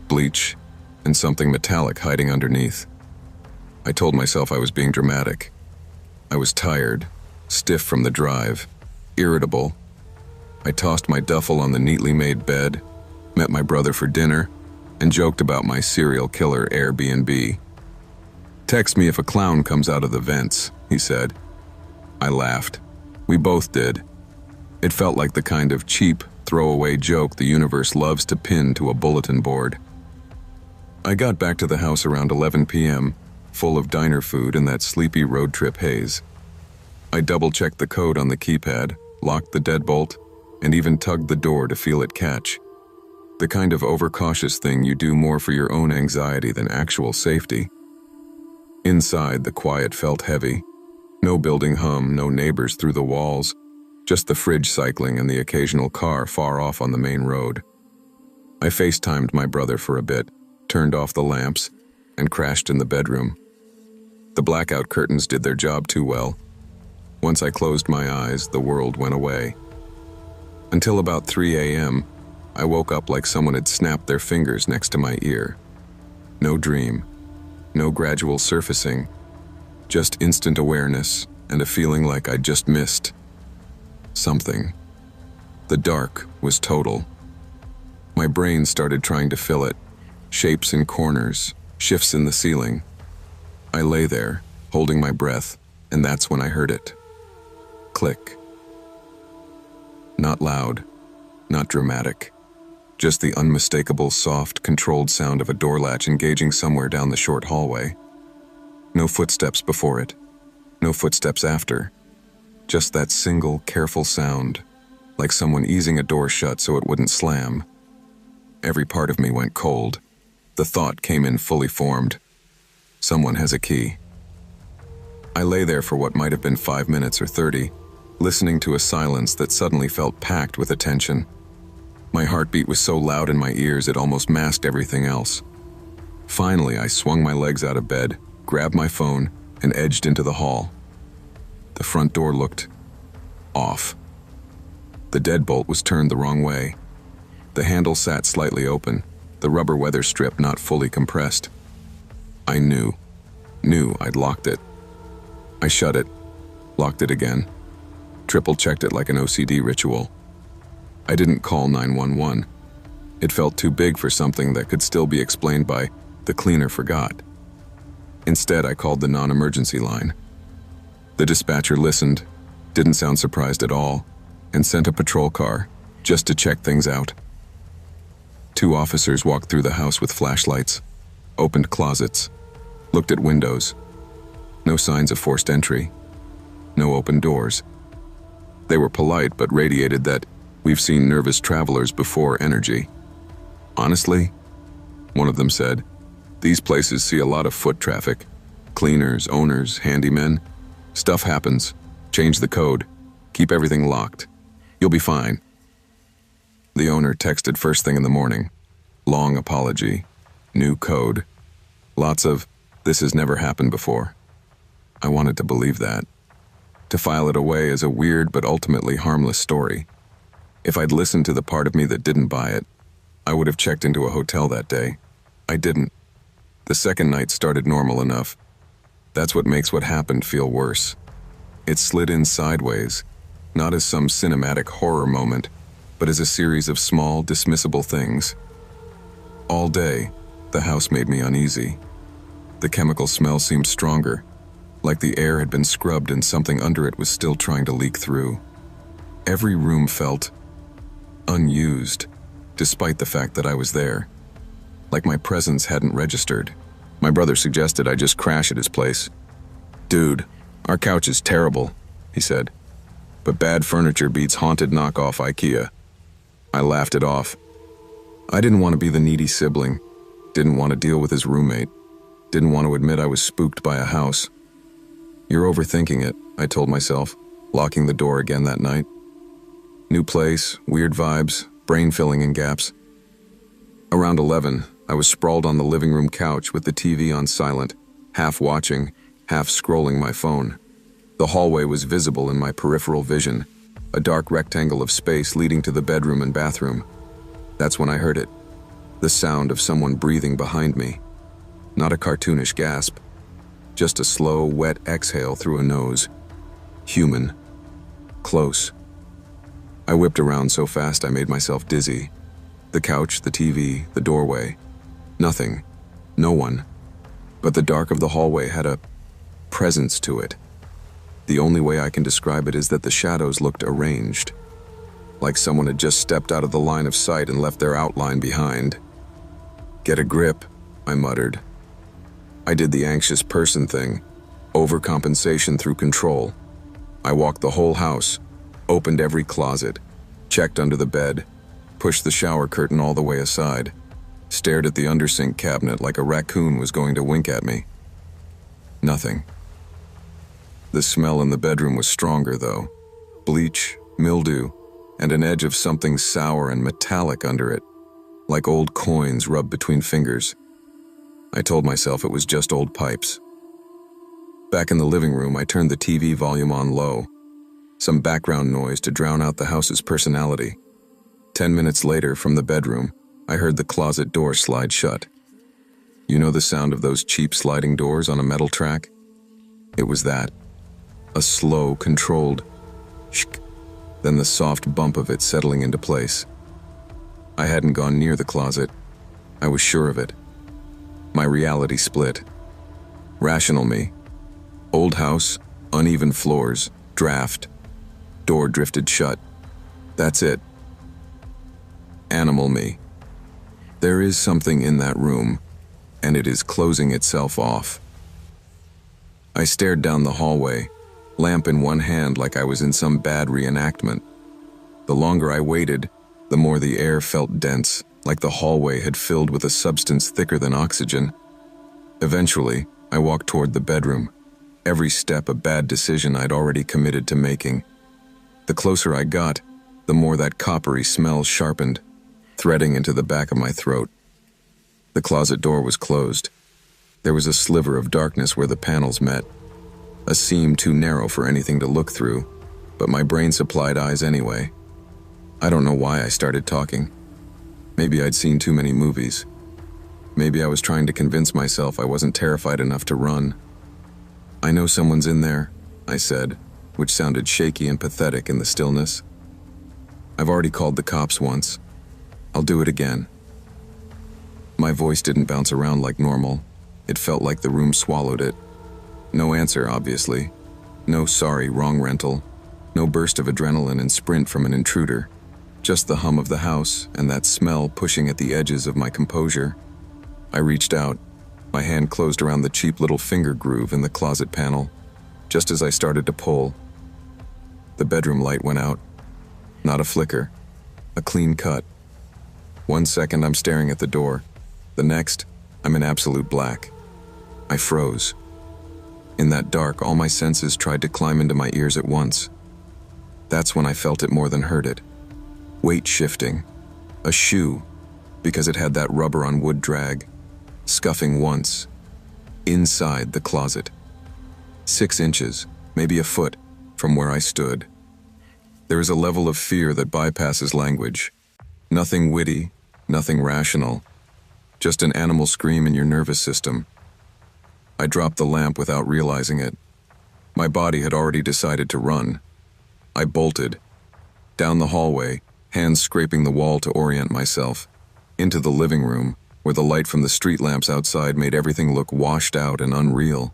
Bleach, and something metallic hiding underneath. I told myself I was being dramatic. I was tired, stiff from the drive, irritable. I tossed my duffel on the neatly made bed, met my brother for dinner, and joked about my serial killer Airbnb. "Text me if a clown comes out of the vents," he said. I laughed. We both did. It felt like the kind of cheap, throwaway joke the universe loves to pin to a bulletin board. I got back to the house around 11 p.m., full of diner food and that sleepy road trip haze. I double-checked the code on the keypad, locked the deadbolt, and even tugged the door to feel it catch. The kind of overcautious thing you do more for your own anxiety than actual safety. Inside, the quiet felt heavy. No building hum, no neighbors through the walls, just the fridge cycling and the occasional car far off on the main road. I FaceTimed my brother for a bit, turned off the lamps, and crashed in the bedroom. The blackout curtains did their job too well. Once I closed my eyes, the world went away. Until about 3 a.m., I woke up like someone had snapped their fingers next to my ear. No dream, no gradual surfacing, just instant awareness and a feeling like I'd just missed something. The dark was total. My brain started trying to fill it, shapes in corners, shifts in the ceiling. I lay there, holding my breath, and that's when I heard it. Click. Not loud, not dramatic. Just the unmistakable, soft, controlled sound of a door latch engaging somewhere down the short hallway. No footsteps before it. No footsteps after. Just that single, careful sound, like someone easing a door shut so it wouldn't slam. Every part of me went cold. The thought came in fully formed. Someone has a key. I lay there for what might have been 5 minutes or 30, listening to a silence that suddenly felt packed with attention. My heartbeat was so loud in my ears it almost masked everything else. Finally, I swung my legs out of bed, grabbed my phone, and edged into the hall. The front door looked off. The deadbolt was turned the wrong way. The handle sat slightly open, the rubber weather strip not fully compressed. I knew I'd locked it. I shut it, locked it again, triple-checked it like an OCD ritual. I didn't call 911. It felt too big for something that could still be explained by the cleaner forgot. Instead, I called the non-emergency line. The dispatcher listened, didn't sound surprised at all, and sent a patrol car just to check things out. 2 officers walked through the house with flashlights, opened closets, looked at windows. No signs of forced entry. No open doors. They were polite but radiated that we've seen nervous travelers before energy. Honestly, one of them said, these places see a lot of foot traffic. Cleaners, owners, handymen. Stuff happens. Change the code. Keep everything locked. You'll be fine. The owner texted first thing in the morning. Long apology. New code. Lots of, this has never happened before. I wanted to believe that. To file it away as a weird but ultimately harmless story. If I'd listened to the part of me that didn't buy it, I would have checked into a hotel that day. I didn't. The second night started normal enough. That's what makes what happened feel worse. It slid in sideways, not as some cinematic horror moment, but as a series of small, dismissible things. All day, the house made me uneasy. The chemical smell seemed stronger, like the air had been scrubbed and something under it was still trying to leak through. Every room felt unused, despite the fact that I was there. Like my presence hadn't registered. My brother suggested I just crash at his place. Dude, our couch is terrible, he said. But bad furniture beats haunted knockoff IKEA. I laughed it off. I didn't want to be the needy sibling. Didn't want to deal with his roommate. Didn't want to admit I was spooked by a house. You're overthinking it, I told myself, locking the door again that night. New place, weird vibes, brain filling in gaps. Around 11, I was sprawled on the living room couch with the TV on silent, half watching, half scrolling my phone. The hallway was visible in my peripheral vision, a dark rectangle of space leading to the bedroom and bathroom. That's when I heard it, the sound of someone breathing behind me. Not a cartoonish gasp, just a slow, wet exhale through a nose. Human. Close. I whipped around so fast I made myself dizzy. The couch, the TV, the doorway. Nothing. No one. But the dark of the hallway had a presence to it. The only way I can describe it is that the shadows looked arranged. Like someone had just stepped out of the line of sight and left their outline behind. Get a grip, I muttered. I did the anxious person thing. Overcompensation through control. I walked the whole house, opened every closet, checked under the bed, pushed the shower curtain all the way aside, stared at the undersink cabinet like a raccoon was going to wink at me. Nothing. The smell in the bedroom was stronger, though. Bleach, mildew, and an edge of something sour and metallic under it, like old coins rubbed between fingers. I told myself it was just old pipes. Back in the living room, I turned the TV volume on low, some background noise to drown out the house's personality. 10 minutes later, from the bedroom, I heard the closet door slide shut. You know the sound of those cheap sliding doors on a metal track? It was that. A slow, controlled shk, then the soft bump of it settling into place. I hadn't gone near the closet. I was sure of it. My reality split. Rational me, Old house, uneven floors, draft. Door drifted shut. That's it. Animal me. There is something in that room, and it is closing itself off. I stared down the hallway, lamp in one hand like I was in some bad reenactment. The longer I waited, the more the air felt dense, like the hallway had filled with a substance thicker than oxygen. Eventually, I walked toward the bedroom, every step a bad decision I'd already committed to making. The closer I got, the more that coppery smell sharpened, threading into the back of my throat. The closet door was closed. There was a sliver of darkness where the panels met, a seam too narrow for anything to look through, but my brain supplied eyes anyway. I don't know why I started talking. Maybe I'd seen too many movies. Maybe I was trying to convince myself I wasn't terrified enough to run. "I know someone's in there," I said, which sounded shaky and pathetic in the stillness. "I've already called the cops once. I'll do it again." My voice didn't bounce around like normal. It felt like the room swallowed it. No answer, obviously. No sorry, wrong rental. No burst of adrenaline and sprint from an intruder. Just the hum of the house and that smell pushing at the edges of my composure. I reached out. My hand closed around the cheap little finger groove in the closet panel. Just as I started to pull, the bedroom light went out. Not a flicker. A clean cut. 1 second I'm staring at the door. The next, I'm in absolute black. I froze. In that dark, all my senses tried to climb into my ears at once. That's when I felt it more than heard it. Weight shifting. A shoe, because it had that rubber on wood drag. Scuffing once. Inside the closet. 6 inches, maybe a foot, from where I stood. There is a level of fear that bypasses language. Nothing witty, nothing rational. Just an animal scream in your nervous system. I dropped the lamp without realizing it. My body had already decided to run. I bolted. Down the hallway, hands scraping the wall to orient myself. Into the living room, where the light from the street lamps outside made everything look washed out and unreal.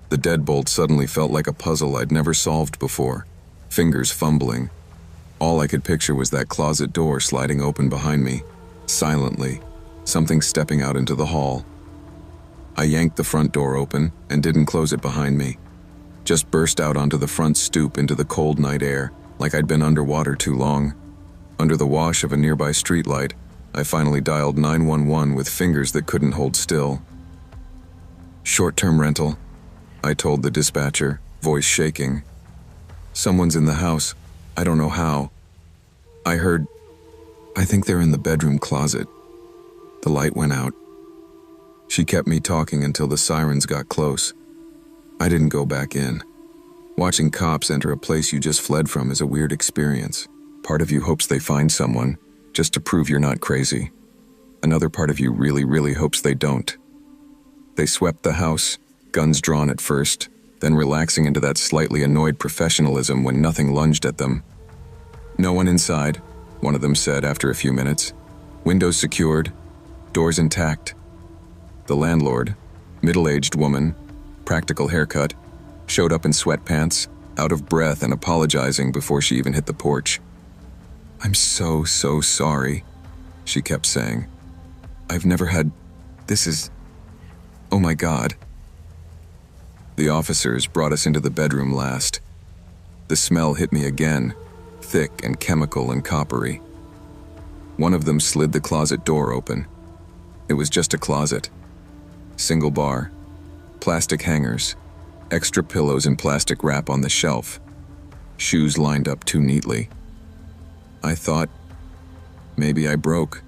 The deadbolt suddenly felt like a puzzle I'd never solved before, fingers fumbling. All I could picture was that closet door sliding open behind me, silently, something stepping out into the hall. I yanked the front door open and didn't close it behind me. Just burst out onto the front stoop into the cold night air, like I'd been underwater too long. Under the wash of a nearby streetlight, I finally dialed 911 with fingers that couldn't hold still. "Short-term rental," I told the dispatcher, voice shaking. "Someone's in the house. I don't know how. I think they're in the bedroom closet." The light went out. She kept me talking until the sirens got close. I didn't go back in. Watching cops enter a place you just fled from is a weird experience. Part of you hopes they find someone, just to prove you're not crazy. Another part of you really, really hopes they don't. They swept the house, guns drawn at first, then relaxing into that slightly annoyed professionalism when nothing lunged at them. "No one inside," one of them said after a few minutes. "Windows secured, doors intact." The landlord, middle-aged woman, practical haircut, showed up in sweatpants, out of breath and apologizing before she even hit the porch. "I'm so sorry," she kept saying. "I've never had... This is... Oh my God." The officers brought us into the bedroom last. The smell hit me again, thick and chemical and coppery. One of them slid the closet door open. It was just a closet. Single bar, plastic hangers, extra pillows and plastic wrap on the shelf, shoes lined up too neatly. I thought, maybe I broke.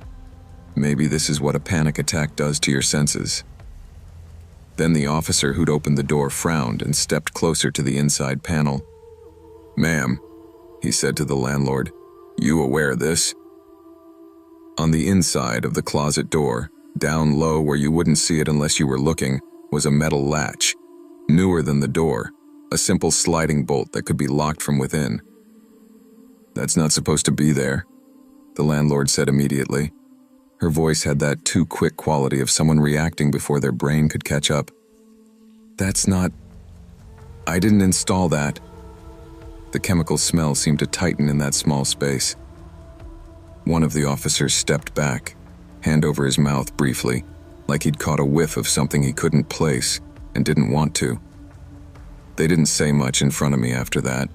Maybe this is what a panic attack does to your senses. Then the officer who'd opened the door frowned and stepped closer to the inside panel. "Ma'am," he said to the landlord, "you aware of this?" On the inside of the closet door, down low where you wouldn't see it unless you were looking, was a metal latch, newer than the door, a simple sliding bolt that could be locked from within. "That's not supposed to be there," the landlord said immediately. Her voice had that too quick quality of someone reacting before their brain could catch up. "That's not..." I didn't install that. The chemical smell seemed to tighten in that small space. One of the officers stepped back, hand over his mouth briefly, like he'd caught a whiff of something he couldn't place and didn't want to. They didn't say much in front of me after that.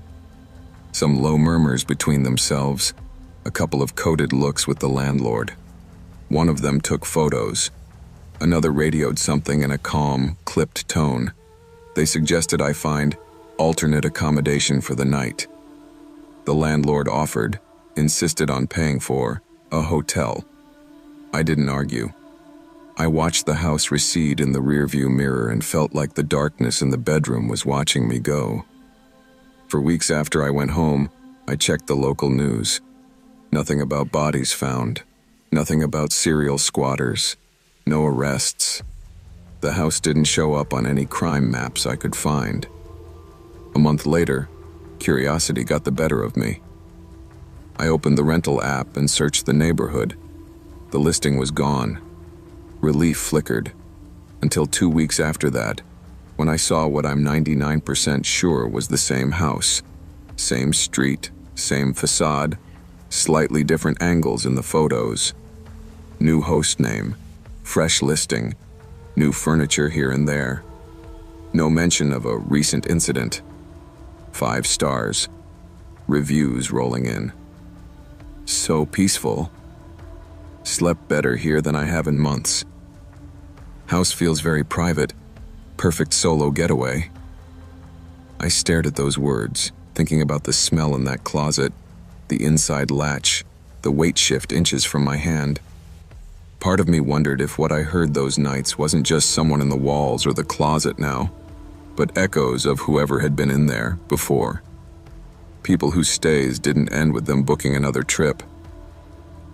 Some low murmurs between themselves, a couple of coded looks with the landlord. One of them took photos. Another radioed something in a calm, clipped tone. They suggested I find alternate accommodation for the night. The landlord offered, insisted on paying for, a hotel. I didn't argue. I watched the house recede in the rearview mirror and felt like the darkness in the bedroom was watching me go. For weeks after I went home, I checked the local news. Nothing about bodies found. Nothing about serial squatters. No arrests. The house didn't show up on any crime maps I could find. A month later, curiosity got the better of me. I opened the rental app and searched the neighborhood. The listing was gone. Relief flickered, until 2 weeks after that, when I saw what I'm 99% sure was the same house. Same street, same facade, slightly different angles in the photos. New host name, fresh listing, new furniture here and there. No mention of a recent incident. 5 stars. Reviews rolling in. So peaceful. Slept better here than I have in months. House feels very private. Perfect solo getaway. I stared at those words, thinking about the smell in that closet, the inside latch, the weight shift inches from my hand. Part of me wondered if what I heard those nights wasn't just someone in the walls or the closet now, but echoes of whoever had been in there before. People whose stays didn't end with them booking another trip.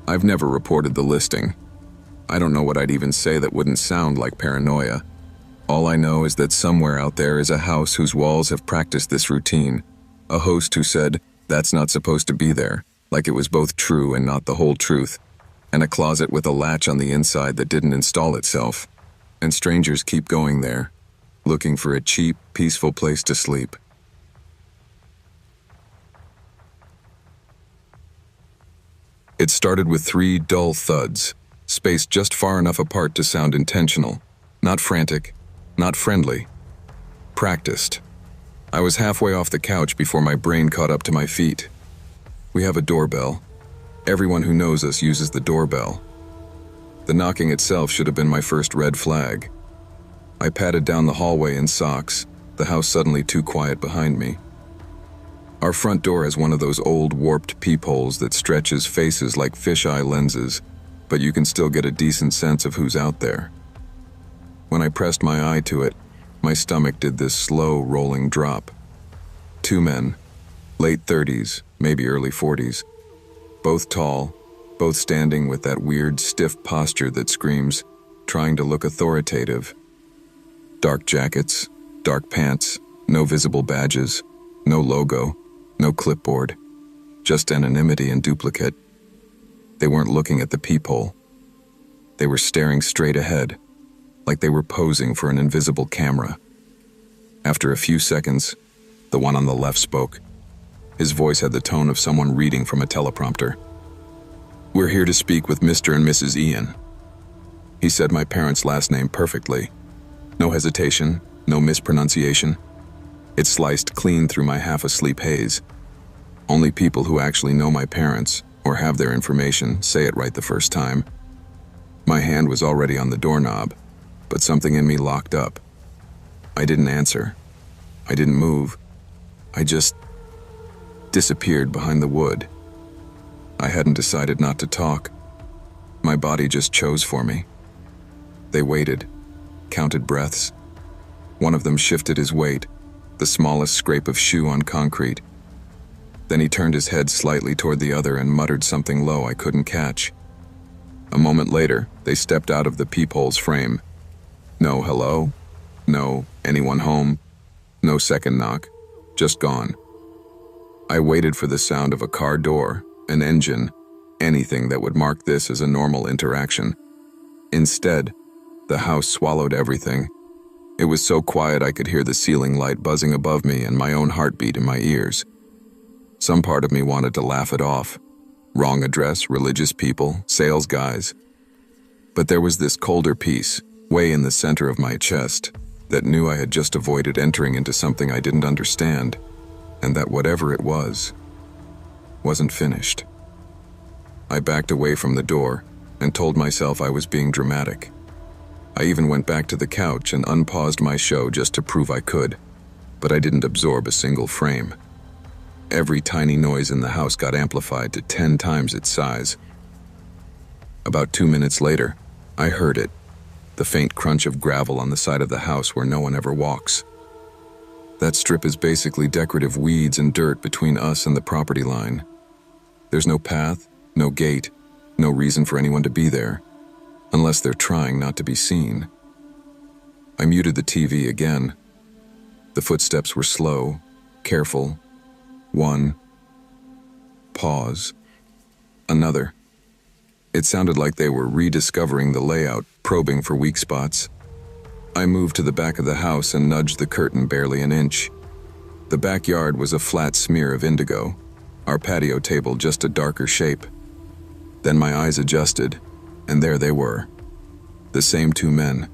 I've never reported the listing. I don't know what I'd even say that wouldn't sound like paranoia. All I know is that somewhere out there is a house whose walls have practiced this routine. A host who said, "That's not supposed to be there," like it was both true and not the whole truth. And a closet with a latch on the inside that didn't install itself. And strangers keep going there, looking for a cheap, peaceful place to sleep. It started with 3 dull thuds, spaced just far enough apart to sound intentional, not frantic, not friendly. Practiced. I was halfway off the couch before my brain caught up to my feet. We have a doorbell. Everyone who knows us uses the doorbell. The knocking itself should have been my first red flag. I padded down the hallway in socks, the house suddenly too quiet behind me. Our front door has one of those old warped peepholes that stretches faces like fisheye lenses, but you can still get a decent sense of who's out there. When I pressed my eye to it, my stomach did this slow rolling drop. 2 men, late 30s, maybe early 40s, both tall, both standing with that weird stiff posture that screams, trying to look authoritative. Dark jackets, dark pants, no visible badges, no logo, no clipboard, just anonymity and duplicate. They weren't looking at the peephole. They were staring straight ahead, like they were posing for an invisible camera. After a few seconds, the one on the left spoke. His voice had the tone of someone reading from a teleprompter. "We're here to speak with Mr. and Mrs. Ian." He said my parents' last name perfectly. No hesitation, no mispronunciation. It sliced clean through my half-asleep haze. Only people who actually know my parents, or have their information, say it right the first time. My hand was already on the doorknob, but something in me locked up. I didn't answer. I didn't move. I just disappeared behind the wood. I hadn't decided not to talk. My body just chose for me. They waited, counted breaths. One of them shifted his weight, the smallest scrape of shoe on concrete. Then he turned his head slightly toward the other and muttered something low I couldn't catch. A moment later, they stepped out of the peephole's frame. No hello, no anyone home, no second knock, just gone. I waited for the sound of a car door, an engine, anything that would mark this as a normal interaction. Instead, the house swallowed everything. It was so quiet I could hear the ceiling light buzzing above me and my own heartbeat in my ears. Some part of me wanted to laugh it off. Wrong address, religious people, sales guys. But there was this colder peace, way in the center of my chest, that knew I had just avoided entering into something I didn't understand, and that whatever it was, wasn't finished. I backed away from the door and told myself I was being dramatic. I even went back to the couch and unpaused my show just to prove I could, but I didn't absorb a single frame. Every tiny noise in the house got amplified to 10 times its size. About 2 minutes later, I heard it, the faint crunch of gravel on the side of the house where no one ever walks. That strip is basically decorative weeds and dirt between us and the property line. There's no path, no gate, no reason for anyone to be there, unless they're trying not to be seen. I muted the TV again. The footsteps were slow, careful. One. Pause. Another. It sounded like they were rediscovering the layout, probing for weak spots. I moved to the back of the house and nudged the curtain barely an inch. The backyard was a flat smear of indigo, our patio table just a darker shape. Then my eyes adjusted, and there they were. The same two men,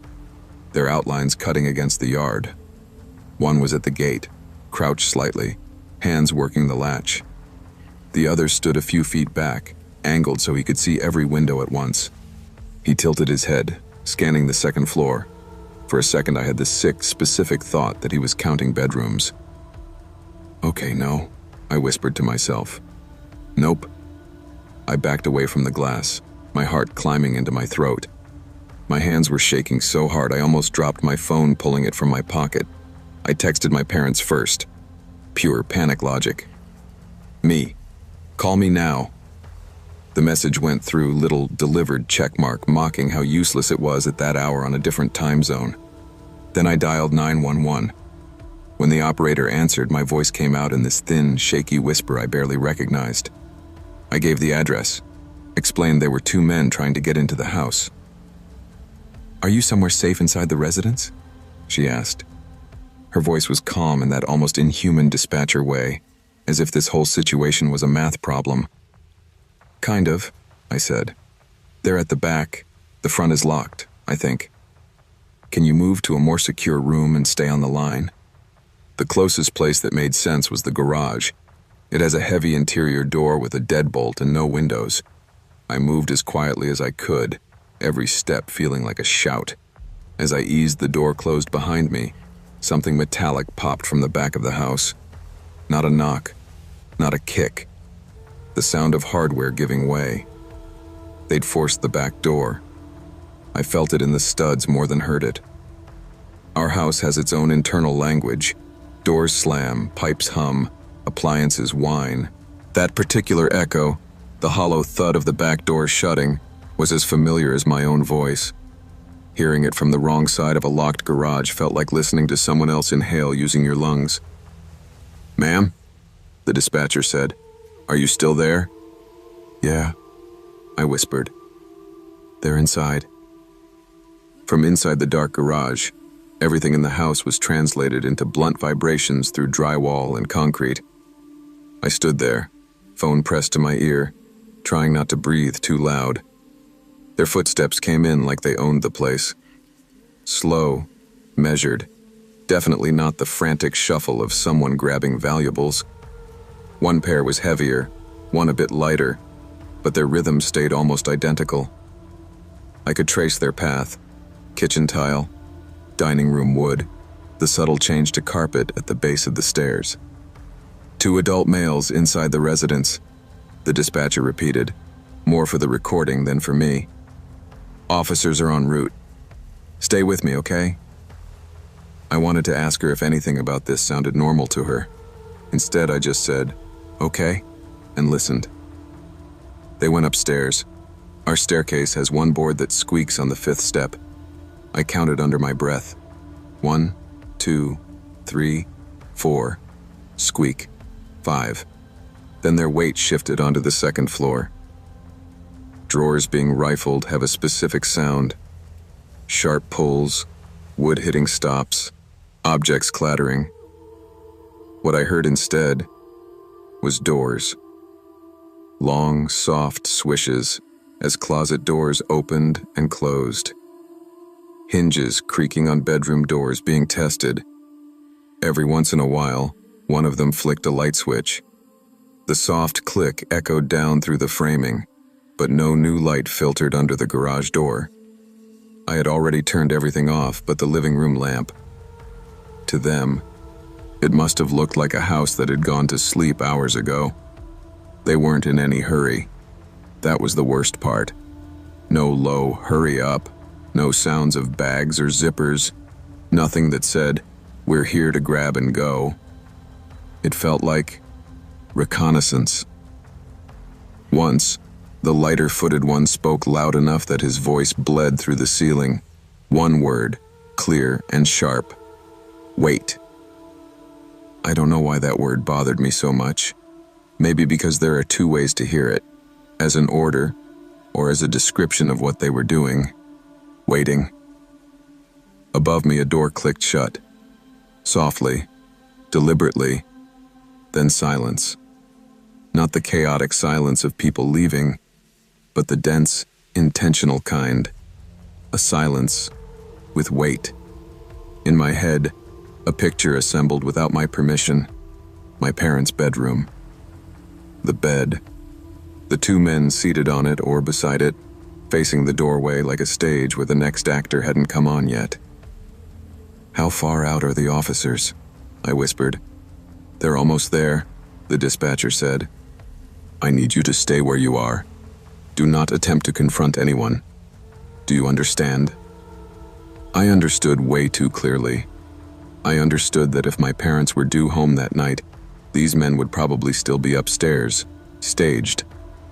their outlines cutting against the yard. One was at the gate, crouched slightly, hands working the latch. The other stood a few feet back, angled so he could see every window at once. He tilted his head, scanning the second floor. For a second I had the sick, specific thought that he was counting bedrooms. Okay, no, I whispered to myself. Nope. I backed away from the glass, my heart climbing into my throat. My hands were shaking so hard I almost dropped my phone, pulling it from my pocket. I texted my parents first. Pure panic logic. Me. Call me now. The message went through, little delivered checkmark, mocking how useless it was at that hour on a different time zone. Then I dialed 911. When the operator answered, my voice came out in this thin, shaky whisper I barely recognized. I gave the address, explained there were two men trying to get into the house. Are you somewhere safe inside the residence? She asked. Her voice was calm in that almost inhuman dispatcher way, as if this whole situation was a math problem. Kind of, I said. They're at the back. The front is locked, I think. Can you move to a more secure room and stay on the line? The closest place that made sense was the garage. It has a heavy interior door with a deadbolt and no windows. I moved as quietly as I could, every step feeling like a shout. As I eased the door closed behind me, something metallic popped from the back of the house. Not a knock, not a kick. The sound of hardware giving way. They'd forced the back door. I felt it in the studs more than heard it. Our house has its own internal language. Doors slam, pipes hum, appliances whine. That particular echo, the hollow thud of the back door shutting, was as familiar as my own voice. Hearing it from the wrong side of a locked garage felt like listening to someone else inhale using your lungs. Ma'am? The dispatcher said. Are you still there? Yeah, I whispered. They're inside. From inside the dark garage, everything in the house was translated into blunt vibrations through drywall and concrete. I stood there, phone pressed to my ear, trying not to breathe too loud. Their footsteps came in like they owned the place. Slow, measured, definitely not the frantic shuffle of someone grabbing valuables. One pair was heavier, one a bit lighter, but their rhythm stayed almost identical. I could trace their path: kitchen tile, dining room wood, the subtle change to carpet at the base of the stairs. 2 adult males inside the residence, the dispatcher repeated, more for the recording than for me. Officers are en route. Stay with me, okay? I wanted to ask her if anything about this sounded normal to her. Instead, I just said, okay, and listened. They went upstairs. Our staircase has one board that squeaks on the 5th step. I counted under my breath. 1, 2, 3, 4. Squeak. 5. Then their weight shifted onto the 2nd floor. Drawers being rifled have a specific sound. Sharp pulls, wood hitting stops, objects clattering. What I heard instead was doors. Long, soft swishes as closet doors opened and closed. Hinges creaking on bedroom doors being tested. Every once in a while, one of them flicked a light switch. The soft click echoed down through the framing, but no new light filtered under the garage door. I had already turned everything off but the living room lamp. To them, it must have looked like a house that had gone to sleep hours ago. They weren't in any hurry. That was the worst part. No low "hurry up," no sounds of bags or zippers, nothing that said, "We're here to grab and go." It felt like reconnaissance. Once, the lighter-footed one spoke loud enough that his voice bled through the ceiling. One word, clear and sharp. Wait. I don't know why that word bothered me so much. Maybe because there are two ways to hear it, as an order or as a description of what they were doing. Waiting. Above me, a door clicked shut. Softly, deliberately, then silence. Not the chaotic silence of people leaving, but the dense, intentional kind. A silence with weight. In my head, a picture assembled without my permission. My parents' bedroom. The bed. The two men seated on it or beside it, facing the doorway like a stage where the next actor hadn't come on yet. "How far out are the officers?" I whispered. "They're almost there," the dispatcher said. "I need you to stay where you are. Do not attempt to confront anyone. Do you understand?" I understood way too clearly. I understood that if my parents were due home that night, these men would probably still be upstairs, staged,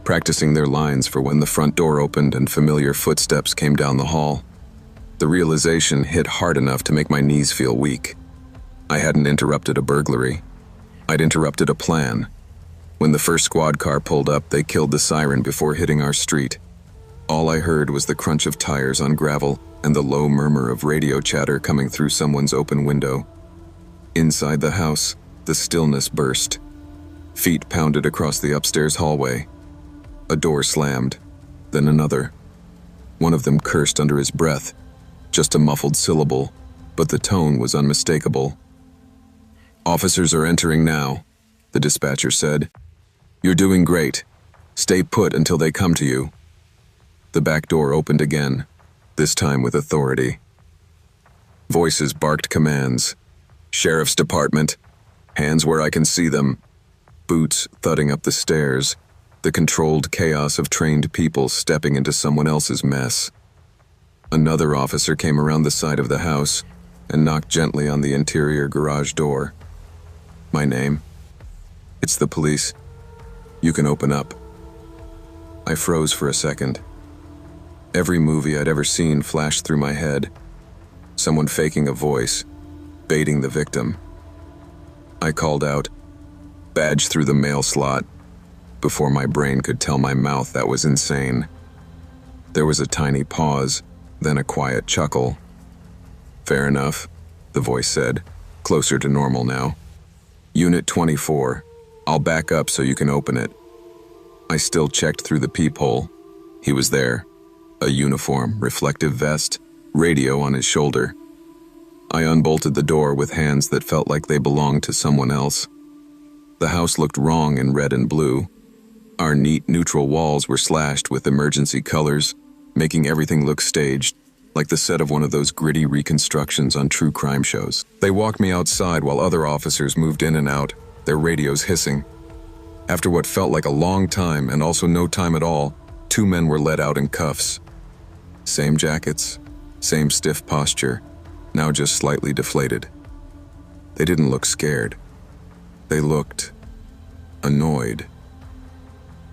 practicing their lines for when the front door opened and familiar footsteps came down the hall. The realization hit hard enough to make my knees feel weak. I hadn't interrupted a burglary. I'd interrupted a plan. When the first squad car pulled up, they killed the siren before hitting our street. All I heard was the crunch of tires on gravel and the low murmur of radio chatter coming through someone's open window. Inside the house, the stillness burst. Feet pounded across the upstairs hallway. A door slammed, then another. One of them cursed under his breath, just a muffled syllable, but the tone was unmistakable. "Officers are entering now," the dispatcher said. "You're doing great. Stay put until they come to you." The back door opened again, this time with authority. Voices barked commands. "Sheriff's Department. Hands where I can see them." Boots thudding up the stairs, the controlled chaos of trained people stepping into someone else's mess. Another officer came around the side of the house and knocked gently on the interior garage door. "My name?" "It's the police. You can open up." I froze for a second. Every movie I'd ever seen flashed through my head. Someone faking a voice, baiting the victim. I called out, "Badge through the mail slot," before my brain could tell my mouth that was insane. There was a tiny pause, then a quiet chuckle. "Fair enough," the voice said, closer to normal now. "Unit 24. I'll back up so you can open it." I still checked through the peephole. He was there. A uniform, reflective vest, radio on his shoulder. I unbolted the door with hands that felt like they belonged to someone else. The house looked wrong in red and blue. Our neat, neutral walls were slashed with emergency colors, making everything look staged, like the set of one of those gritty reconstructions on true crime shows. They walked me outside while other officers moved in and out, their radios hissing. After what felt like a long time and also no time at all, 2 men were let out in cuffs. Same jackets, same stiff posture, now just slightly deflated. They didn't look scared. They looked annoyed.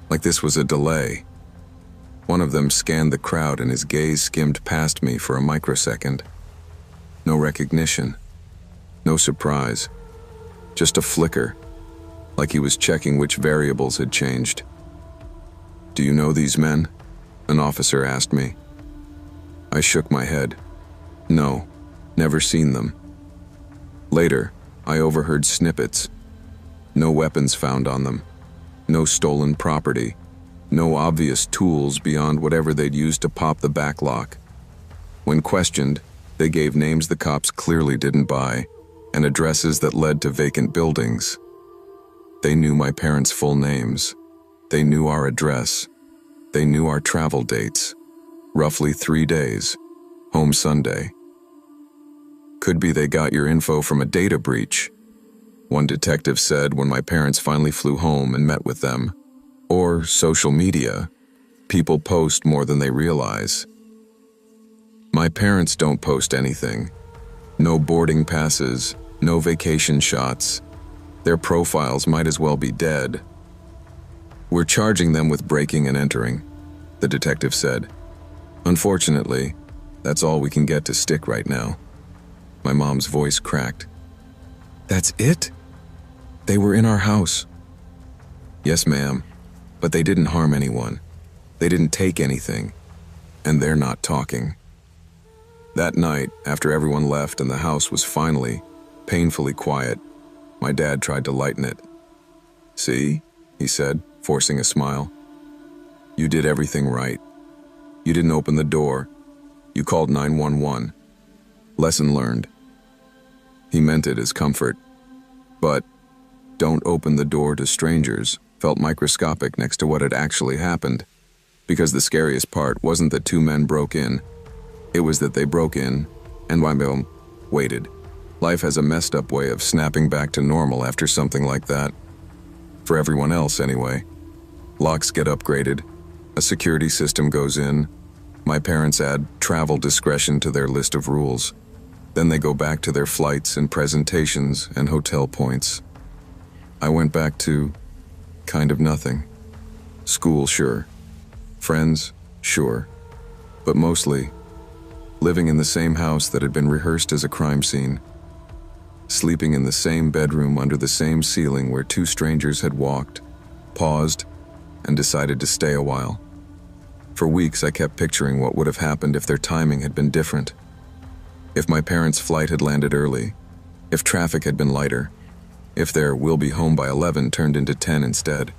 Like this was a delay. One of them scanned the crowd and his gaze skimmed past me for a microsecond. No recognition. No surprise. Just a flicker, like he was checking which variables had changed. "Do you know these men?" an officer asked me. I shook my head. "No, Never seen them. Later, I overheard snippets. No weapons found on them. No stolen property. No obvious tools beyond whatever they'd used to pop the back lock. When questioned, they gave names the cops clearly didn't buy, and addresses that led to vacant buildings. They knew my parents' full names. They knew our address. They knew our travel dates. Roughly 3 days. Home Sunday. Could be they got your info from a data breach, one detective said when my parents finally flew home and met with them. Or social media. People post more than they realize. My parents don't post anything. No boarding passes, no vacation shots. Their profiles might as well be dead. We're charging them with breaking and entering, the detective said. Unfortunately, that's all we can get to stick right now. My mom's voice cracked. That's it? They were in our house. Yes, ma'am, but they didn't harm anyone. They didn't take anything, and they're not talking. That night, after everyone left and the house was finally, painfully quiet, my dad tried to lighten it. See, he said, forcing a smile. You did everything right. You didn't open the door. You called 911. Lesson learned. He meant it as comfort. But don't open the door to strangers felt microscopic next to what had actually happened, because the scariest part wasn't that 2 men broke in. It was that they broke in and waited. Life has a messed up way of snapping back to normal after something like that. For everyone else, anyway. Locks get upgraded. A security system goes in. My parents add travel discretion to their list of rules. Then they go back to their flights and presentations and hotel points. I went back to kind of nothing. School, sure. Friends, sure. But mostly, living in the same house that had been rehearsed as a crime scene. Sleeping in the same bedroom under the same ceiling where 2 strangers had walked, paused, and decided to stay a while. For weeks, I kept picturing what would have happened if their timing had been different. If my parents' flight had landed early, if traffic had been lighter, if their "we'll be home by 11" turned into 10 instead.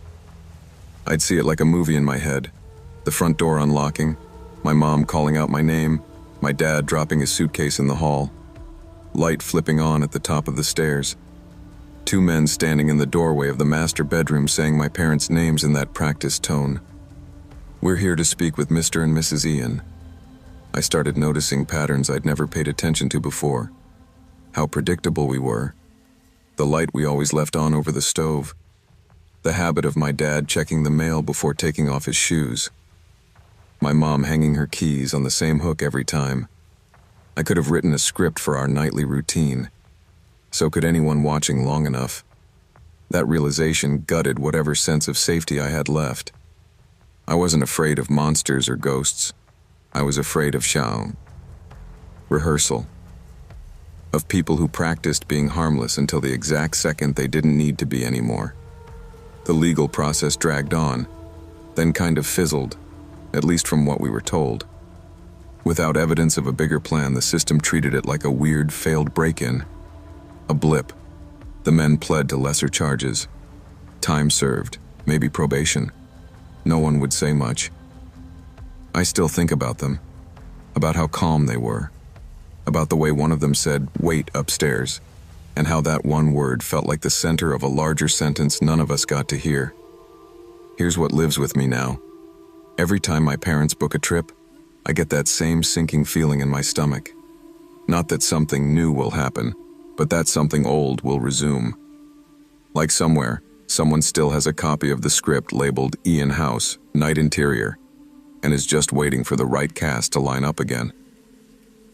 I'd see it like a movie in my head. The front door unlocking, my mom calling out my name, my dad dropping his suitcase in the hall, light flipping on at the top of the stairs, 2 men standing in the doorway of the master bedroom saying my parents' names in that practiced tone. We're here to speak with Mr. and Mrs. Ian. I started noticing patterns I'd never paid attention to before. How predictable we were. The light we always left on over the stove. The habit of my dad checking the mail before taking off his shoes. My mom hanging her keys on the same hook every time. I could have written a script for our nightly routine. So could anyone watching long enough. That realization gutted whatever sense of safety I had left. I wasn't afraid of monsters or ghosts. I was afraid of rehearsal. Of people who practiced being harmless until the exact second they didn't need to be anymore. The legal process dragged on, then kind of fizzled, at least from what we were told. Without evidence of a bigger plan, the system treated it like a weird, failed break-in. A blip. The men pled to lesser charges. Time served, maybe probation. No one would say much. I still think about them, about how calm they were, about the way one of them said, "Wait," upstairs, and how that one word felt like the center of a larger sentence none of us got to hear. Here's what lives with me now. Every time my parents book a trip, I get that same sinking feeling in my stomach. Not that something new will happen, but that something old will resume. Like somewhere, someone still has a copy of the script labeled Ian House, Night Interior, and is just waiting for the right cast to line up again.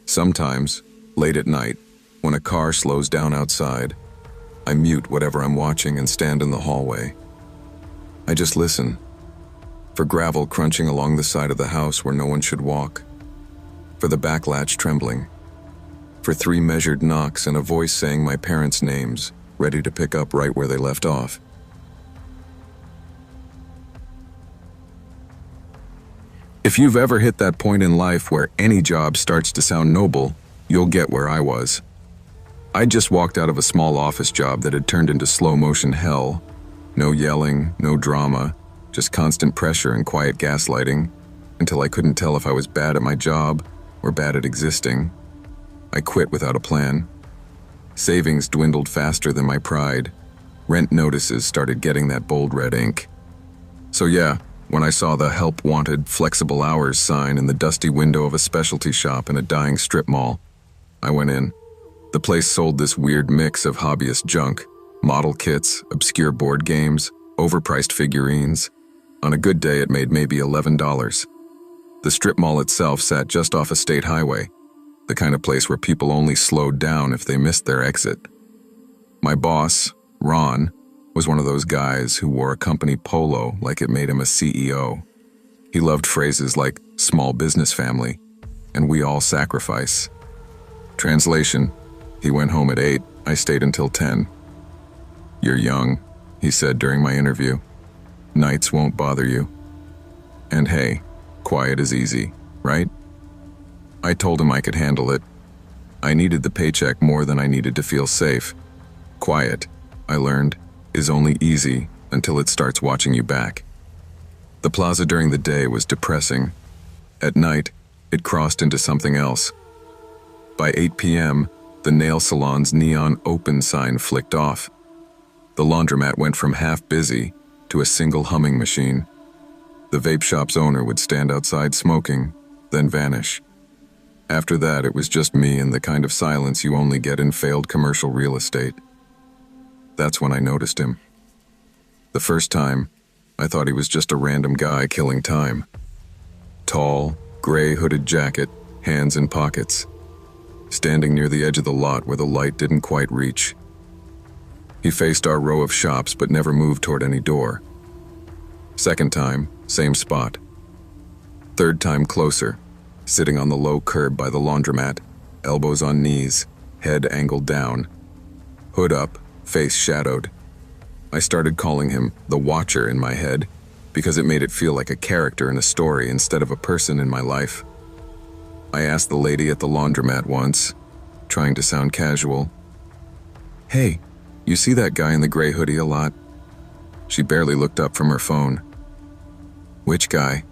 Sometimes, late at night, when a car slows down outside, I mute whatever I'm watching and stand in the hallway. I just listen. For gravel crunching along the side of the house where no one should walk. For the back latch trembling. For 3 measured knocks and a voice saying my parents' names, ready to pick up right where they left off. If you've ever hit that point in life where any job starts to sound noble, You'll get where I was. I'd just walked out of a small office job that had turned into slow-motion hell. No yelling, no drama, just constant pressure and quiet gaslighting, until I couldn't tell if I was bad at my job or bad at existing. I quit without a plan. Savings dwindled faster than my pride. Rent notices started getting that bold red ink. So yeah, when I saw the help wanted flexible hours sign in the dusty window of a specialty shop in a dying strip mall, I went in. The place sold this weird mix of hobbyist junk, model kits, obscure board games, overpriced figurines. On a good day, it made maybe $11. The strip mall itself sat just off a state highway, the kind of place where people only slowed down if they missed their exit. My boss, Ron, was one of those guys who wore a company polo like it made him a CEO. He loved phrases like small business family and we all sacrifice. Translation: he went home at 8, I stayed until 10. You're young, he said during my interview. Nights won't bother you. And hey, quiet is easy, right? I told him I could handle it. I needed the paycheck more than I needed to feel safe. Quiet, I learned, is only easy until it starts watching you back. The plaza during the day was depressing. At night, it crossed into something else. By 8 p.m., the nail salon's neon open sign flicked off. The laundromat went from half busy to a single humming machine. The vape shop's owner would stand outside smoking, then vanish. After that, it was just me and the kind of silence you only get in failed commercial real estate. That's when I noticed him. The first time, I thought he was just a random guy killing time. Tall, gray hooded jacket, hands in pockets, standing near the edge of the lot where the light didn't quite reach. He faced our row of shops but never moved toward any door. Second time, same spot. Third time closer, sitting on the low curb by the laundromat, elbows on knees, head angled down. Hood up, face shadowed. I started calling him the Watcher in my head because it made it feel like a character in a story instead of a person in my life. I asked the lady at the laundromat once, trying to sound casual, "Hey, you see that guy in the gray hoodie a lot?" She barely looked up from her phone. "Which guy?"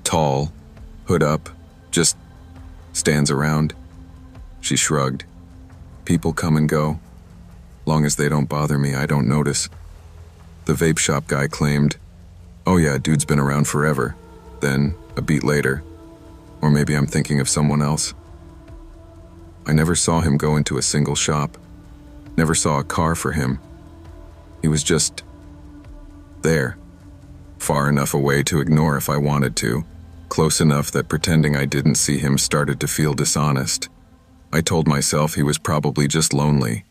"Tall, hood up, just stands around." She shrugged. "People come and go. Long as they don't bother me, I don't notice." The vape shop guy claimed, "Oh yeah, dude's been around forever." Then, a beat later, "Or maybe I'm thinking of someone else." I never saw him go into a single shop. Never saw a car for him. He was just there. Far enough away to ignore if I wanted to. Close enough that pretending I didn't see him started to feel dishonest. I told myself he was probably just lonely.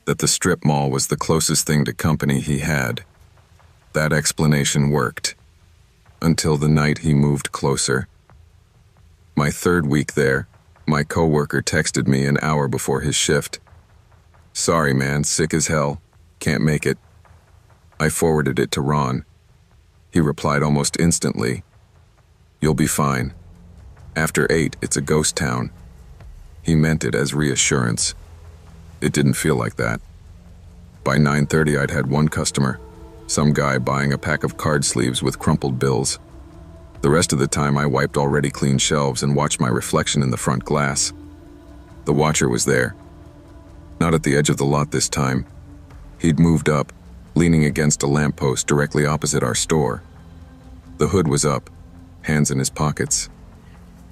That the strip mall was the closest thing to company he had. That explanation worked. Until the night he moved closer. My third week there, my coworker texted me an hour before his shift. "Sorry man, sick as hell. Can't make it." I forwarded it to Ron. He replied almost instantly, "You'll be fine. After 8, it's a ghost town." He meant it as reassurance. It didn't feel like that. By 9:30, I'd had one customer, some guy buying a pack of card sleeves with crumpled bills. The rest of the time, I wiped already clean shelves and watched my reflection in the front glass. The Watcher was there. Not at the edge of the lot this time. He'd moved up, leaning against a lamppost directly opposite our store. The hood was up, hands in his pockets.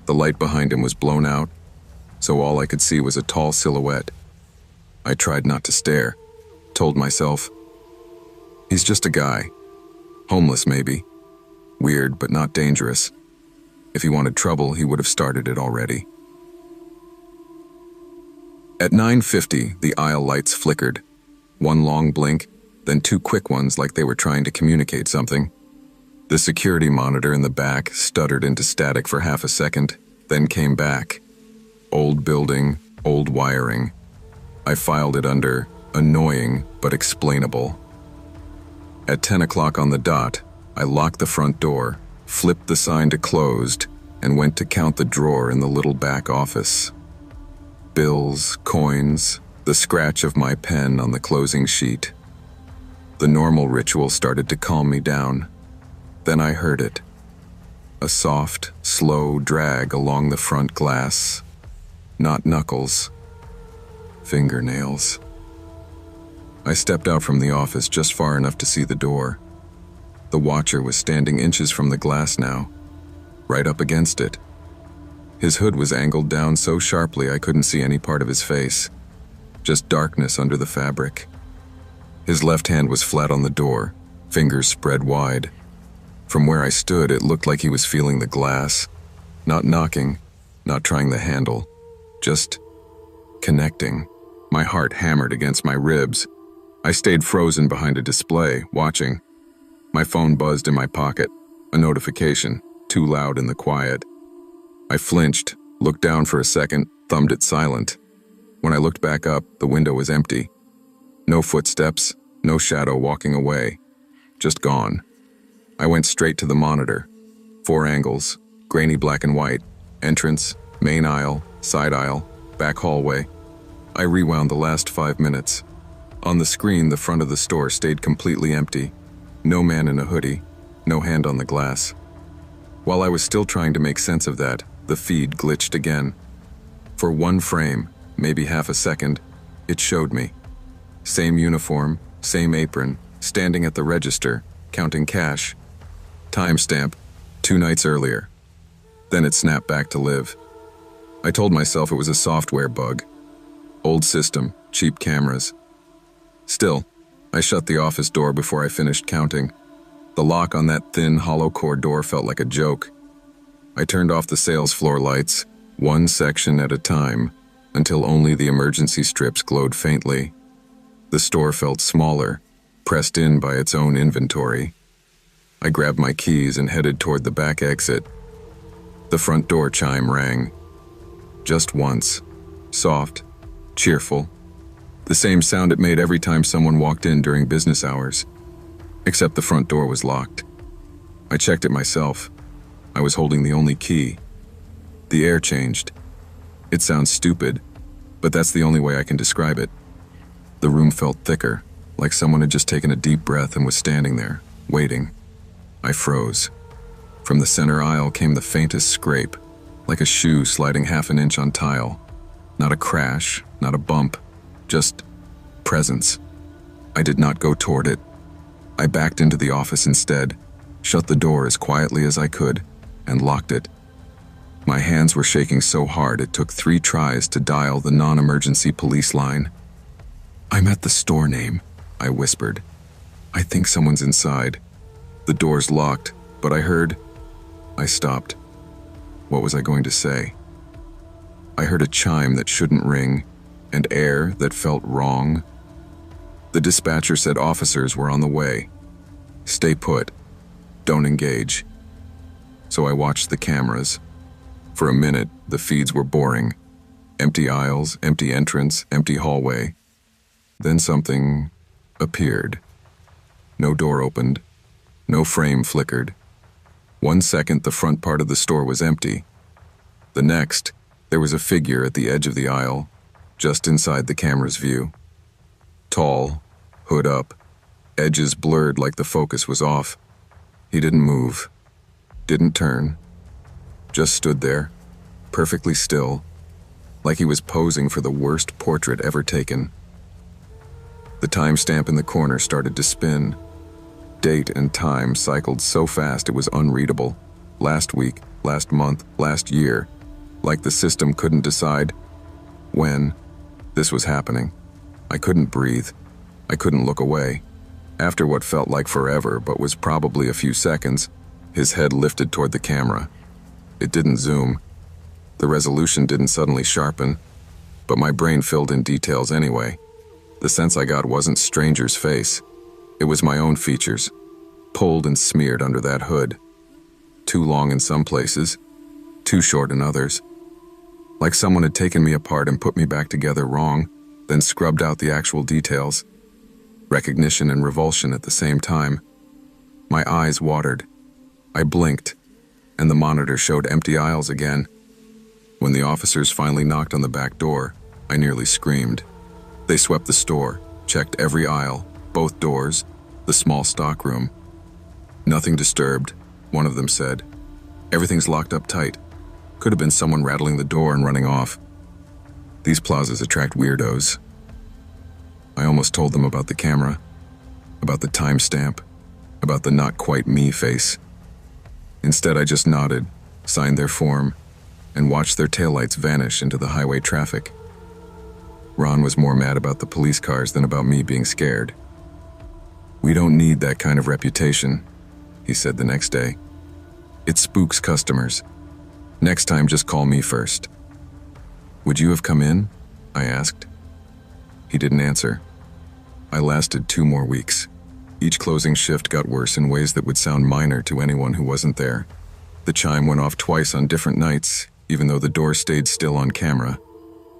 The light behind him was blown out, so all I could see was a tall silhouette. I tried not to stare, told myself, he's just a guy. Homeless maybe. Weird but not dangerous. If he wanted trouble, he would have started it already. At 9:50, the aisle lights flickered. One long blink, then 2 quick ones like they were trying to communicate something. The security monitor in the back stuttered into static for half a second, then came back. Old building, old wiring. I filed it under annoying but explainable. At 10 o'clock on the dot, I locked the front door, flipped the sign to closed, and went to count the drawer in the little back office. Bills, coins, the scratch of my pen on the closing sheet. The normal ritual started to calm me down. Then I heard it. A soft, slow drag along the front glass. Not knuckles. Fingernails. I stepped out from the office just far enough to see the door. The watcher was standing inches from the glass now, right up against it. His hood was angled down so sharply I couldn't see any part of his face, just darkness under the fabric. His left hand was flat on the door, fingers spread wide. From where I stood, it looked like he was feeling the glass, not knocking, not trying the handle, just connecting. My heart hammered against my ribs. I stayed frozen behind a display, watching. My phone buzzed in my pocket, a notification, too loud in the quiet. I flinched, looked down for a second, thumbed it silent. When I looked back up, the window was empty. No footsteps, no shadow walking away. Just gone. I went straight to the monitor. 4 angles, grainy black and white, entrance, main aisle, side aisle, back hallway. I rewound the last 5 minutes. On the screen, the front of the store stayed completely empty. No man in a hoodie, no hand on the glass. While I was still trying to make sense of that, the feed glitched again. For 1 frame, maybe half a second, it showed me. Same uniform, same apron, standing at the register, counting cash. Timestamp, 2 nights earlier. Then it snapped back to live. I told myself it was a software bug. Old system, cheap cameras. Still, I shut the office door before I finished counting. The lock on that thin, hollow core door felt like a joke. I turned off the sales floor lights, 1 section at a time, until only the emergency strips glowed faintly. The store felt smaller, pressed in by its own inventory. I grabbed my keys and headed toward the back exit. The front door chime rang. Just once. Soft, cheerful. The same sound it made every time someone walked in during business hours. Except the front door was locked. I checked it myself. I was holding the only key. The air changed. It sounds stupid, but that's the only way I can describe it. The room felt thicker, like someone had just taken a deep breath and was standing there, waiting. I froze. From the center aisle came the faintest scrape, like a shoe sliding half an inch on tile. Not a crash, not a bump, just presence. I did not go toward it. I backed into the office instead, shut the door as quietly as I could, and locked it. My hands were shaking so hard it took 3 tries to dial the non-emergency police line. "I'm at the store name," I whispered. "I think someone's inside." The door's locked, but I heard... I stopped. What was I going to say? I heard a chime that shouldn't ring, and air that felt wrong. The dispatcher said officers were on the way. Stay put. Don't engage. So I watched the cameras. For a minute, the feeds were boring. Empty aisles, empty entrance, empty hallway. Then something appeared. No door opened. No frame flickered. 1 second, the front part of the store was empty. The next, there was a figure at the edge of the aisle, just inside the camera's view. Tall, hood up, edges blurred like the focus was off. He didn't move, didn't turn, just stood there, perfectly still, like he was posing for the worst portrait ever taken. The timestamp in the corner started to spin. Date and time cycled so fast it was unreadable. Last week, last month, last year, like the system couldn't decide when this was happening. I couldn't breathe. I couldn't look away. After what felt like forever, but was probably a few seconds, his head lifted toward the camera. It didn't zoom. The resolution didn't suddenly sharpen, but my brain filled in details anyway. The sense I got wasn't stranger's face. It was my own features, pulled and smeared under that hood. Too long in some places, too short in others. Like someone had taken me apart and put me back together wrong, then scrubbed out the actual details. Recognition and revulsion at the same time. My eyes watered. I blinked, and the monitor showed empty aisles again. When the officers finally knocked on the back door, I nearly screamed. They swept the store, checked every aisle, both doors, the small stockroom. Nothing disturbed, one of them said. Everything's locked up tight. Could have been someone rattling the door and running off. These plazas attract weirdos. I almost told them about the camera, about the timestamp, about the not quite me face. Instead, I just nodded, signed their form, and watched their taillights vanish into the highway traffic. Ron was more mad about the police cars than about me being scared. "We don't need that kind of reputation," he said the next day. "It spooks customers. Next time, just call me first." "Would you have come in?" I asked. He didn't answer. I lasted 2 more weeks. Each closing shift got worse in ways that would sound minor to anyone who wasn't there. The chime went off twice on different nights, even though the door stayed still on camera.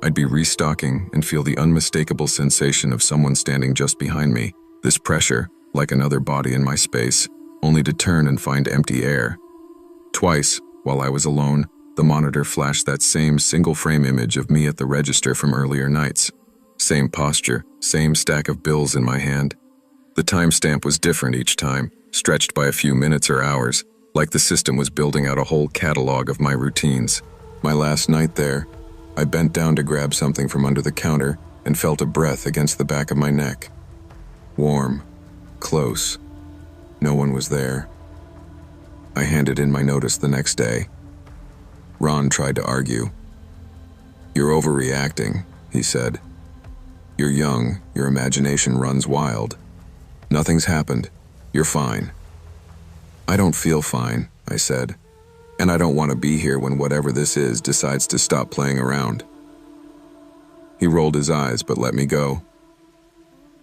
I'd be restocking and feel the unmistakable sensation of someone standing just behind me, this pressure, like another body in my space, only to turn and find empty air. Twice, while I was alone, the monitor flashed that same single-frame image of me at the register from earlier nights. Same posture, same stack of bills in my hand. The timestamp was different each time, stretched by a few minutes or hours, like the system was building out a whole catalog of my routines. My last night there, I bent down to grab something from under the counter and felt a breath against the back of my neck. Warm, close. No one was there. I handed in my notice the next day. Ron tried to argue. "You're overreacting," he said. "You're young, your imagination runs wild. Nothing's happened. You're fine." "I don't feel fine," I said. "And I don't want to be here when whatever this is decides to stop playing around." He rolled his eyes but let me go.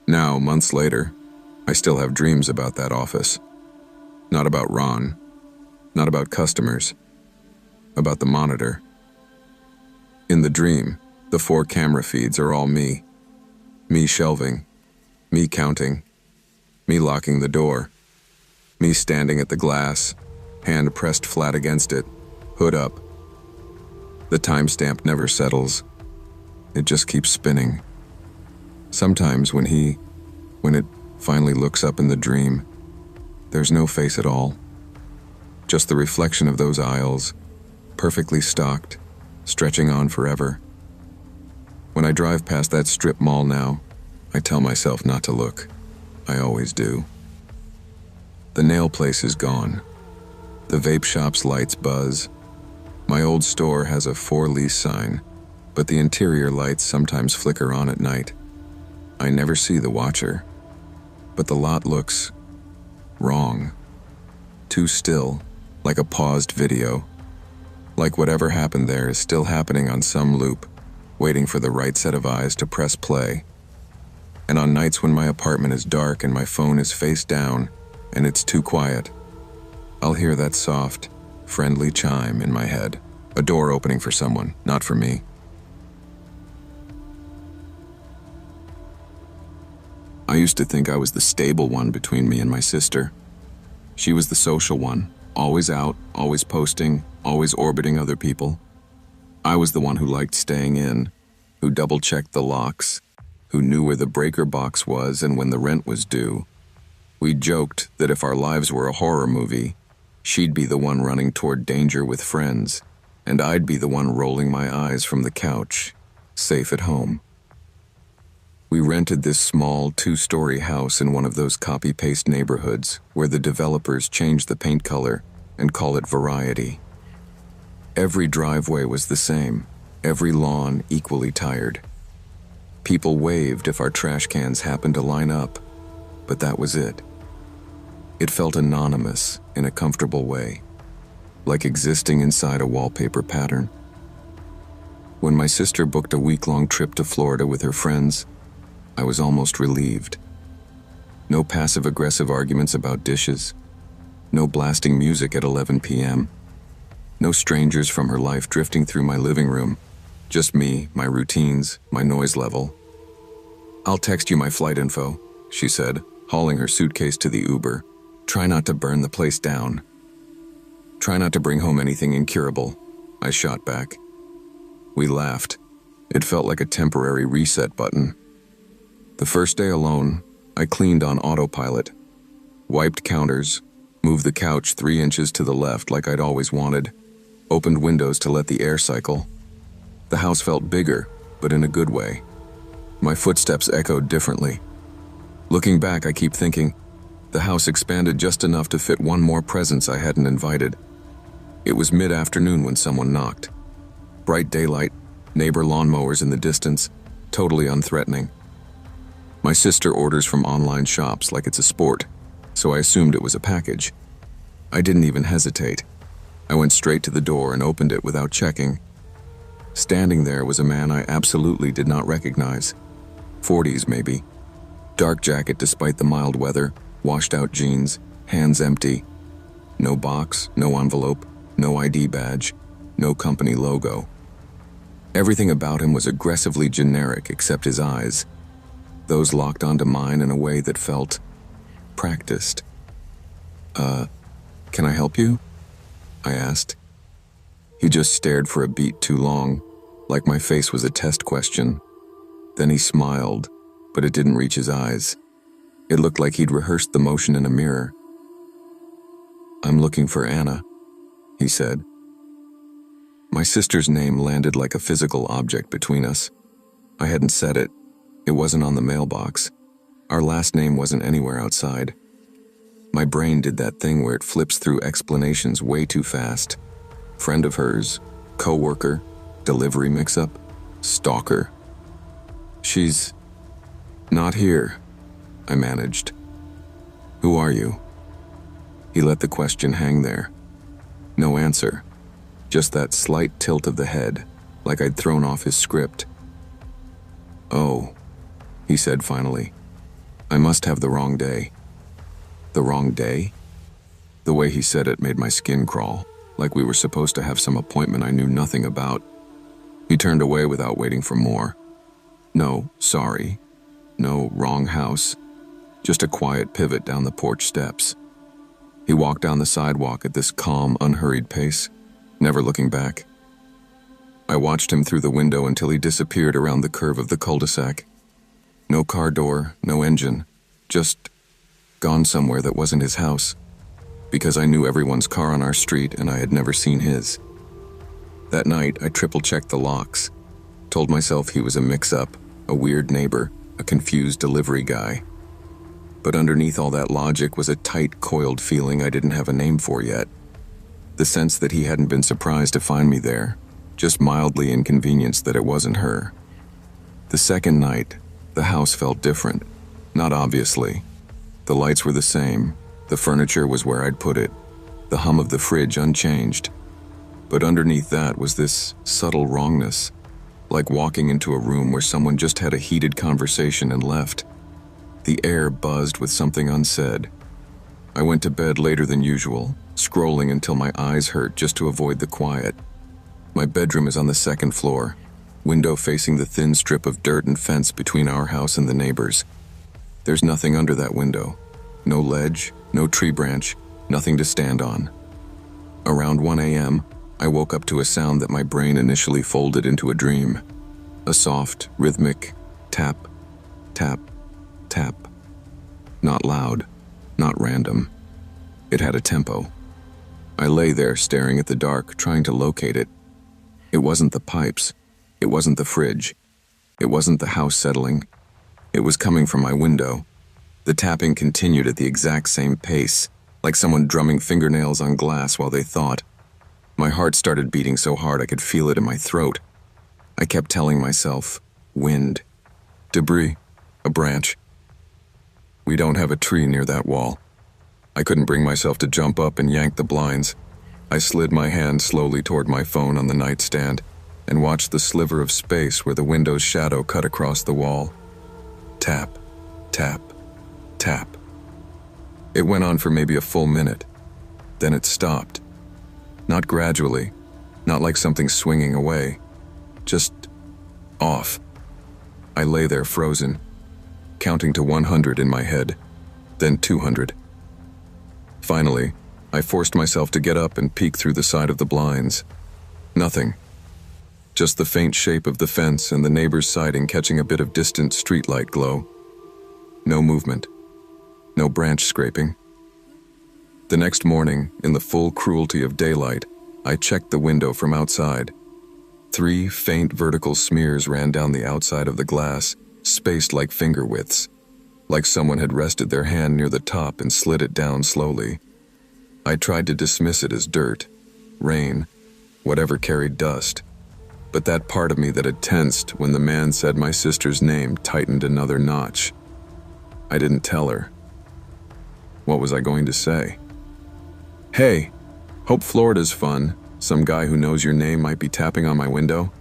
Now, months later, I still have dreams about that office. Not about Ron. Not about customers. About the monitor. In the dream, the 4 camera feeds are all me. Me shelving. Me counting. Me locking the door. Me standing at the glass, hand pressed flat against it, hood up. The timestamp never settles. It just keeps spinning. Sometimes when it finally looks up in the dream, there's no face at all. Just the reflection of those aisles, perfectly stocked, stretching on forever. When I drive past that strip mall now, I tell myself not to look. I always do. The nail place is gone. The vape shop's lights buzz. My old store has a for lease sign, but the interior lights sometimes flicker on at night. I never see the watcher, but the lot looks wrong. Too still, like a paused video. Like whatever happened there is still happening on some loop, waiting for the right set of eyes to press play. And on nights when my apartment is dark and my phone is face down and it's too quiet, I'll hear that soft, friendly chime in my head. A door opening for someone, not for me. I used to think I was the stable one between me and my sister. She was the social one, always out, always posting, always orbiting other people. I was the one who liked staying in, who double-checked the locks, who knew where the breaker box was and when the rent was due. We joked that if our lives were a horror movie, she'd be the one running toward danger with friends, and I'd be the one rolling my eyes from the couch, safe at home. We rented this small 2-story house in one of those copy-paste neighborhoods where the developers change the paint color and call it variety. Every driveway was the same, every lawn equally tired. People waved if our trash cans happened to line up, but that was it. It felt anonymous in a comfortable way, like existing inside a wallpaper pattern. When my sister booked a week-long trip to Florida with her friends, I was almost relieved. No passive-aggressive arguments about dishes. No blasting music at 11 p.m. No strangers from her life drifting through my living room. Just me, my routines, my noise level. "I'll text you my flight info," she said, hauling her suitcase to the Uber. "Try not to burn the place down." "Try not to bring home anything incurable," I shot back. We laughed. It felt like a temporary reset button. The first day alone, I cleaned on autopilot, wiped counters, moved the couch 3 inches to the left like I'd always wanted, opened windows to let the air cycle. The house felt bigger, but in a good way. My footsteps echoed differently. Looking back, I keep thinking, the house expanded just enough to fit one more presence I hadn't invited. It was mid-afternoon when someone knocked. Bright daylight, neighbor lawnmowers in the distance, totally unthreatening. My sister orders from online shops like it's a sport, so I assumed it was a package. I didn't even hesitate. I went straight to the door and opened it without checking. Standing there was a man I absolutely did not recognize. 40s maybe. Dark jacket despite the mild weather, washed out jeans, hands empty. No box, no envelope, no ID badge, no company logo. Everything about him was aggressively generic except his eyes. Those locked onto mine in a way that felt practiced. Can I help you? I asked. He just stared for a beat too long, like my face was a test question. Then he smiled, but it didn't reach his eyes. It looked like he'd rehearsed the motion in a mirror. I'm looking for Anna, he said. My sister's name landed like a physical object between us. I hadn't said it. It wasn't on the mailbox. Our last name wasn't anywhere outside. My brain did that thing where it flips through explanations way too fast. Friend of hers, co-worker, delivery mix-up, stalker. She's not here, I managed. Who are you? He let the question hang there. No answer. Just that slight tilt of the head, like I'd thrown off his script. Oh, he said finally. I must have the wrong day. The wrong day? The way he said it made my skin crawl, like we were supposed to have some appointment I knew nothing about. He turned away without waiting for more. No, sorry. No, wrong house. Just a quiet pivot down the porch steps. He walked down the sidewalk at this calm, unhurried pace, never looking back. I watched him through the window until he disappeared around the curve of the cul-de-sac. No car door, no engine, just gone somewhere that wasn't his house, because I knew everyone's car on our street and I had never seen his. That night, I triple-checked the locks, told myself he was a mix-up, a weird neighbor, a confused delivery guy. But underneath all that logic was a tight, coiled feeling I didn't have a name for yet. The sense that he hadn't been surprised to find me there, just mildly inconvenienced that it wasn't her. The second night, the house felt different, not obviously. The lights were the same, the furniture was where I'd put it, the hum of the fridge unchanged. But underneath that was this subtle wrongness, like walking into a room where someone just had a heated conversation and left. The air buzzed with something unsaid. I went to bed later than usual, scrolling until my eyes hurt just to avoid the quiet. My bedroom is on the second floor, window facing the thin strip of dirt and fence between our house and the neighbors. There's nothing under that window. No ledge, no tree branch, nothing to stand on. Around 1 a.m., I woke up to a sound that my brain initially folded into a dream. A soft, rhythmic tap, tap, tap. Not loud, not random. It had a tempo. I lay there staring at the dark, trying to locate it. It wasn't the pipes. It wasn't the fridge. It wasn't the house settling. It was coming from my window. The tapping continued at the exact same pace, like someone drumming fingernails on glass while they thought. My heart started beating so hard I could feel it in my throat. I kept telling myself, wind, debris, a branch. We don't have a tree near that wall. I couldn't bring myself to jump up and yank the blinds. I slid my hand slowly toward my phone on the nightstand and watched the sliver of space where the window's shadow cut across the wall. Tap, tap, tap. It went on for maybe a full minute. Then it stopped. Not gradually, not like something swinging away, just off. I lay there frozen, counting to 100 in my head, then 200. Finally, I forced myself to get up and peek through the side of the blinds. Nothing. Just the faint shape of the fence and the neighbor's siding catching a bit of distant streetlight glow. No movement. No branch scraping. The next morning, in the full cruelty of daylight, I checked the window from outside. 3 faint vertical smears ran down the outside of the glass, spaced like finger widths, like someone had rested their hand near the top and slid it down slowly. I tried to dismiss it as dirt, rain, whatever carried dust, but that part of me that had tensed when the man said my sister's name tightened another notch. I didn't tell her. What was I going to say? Hey, hope Florida's fun. Some guy who knows your name might be tapping on my window.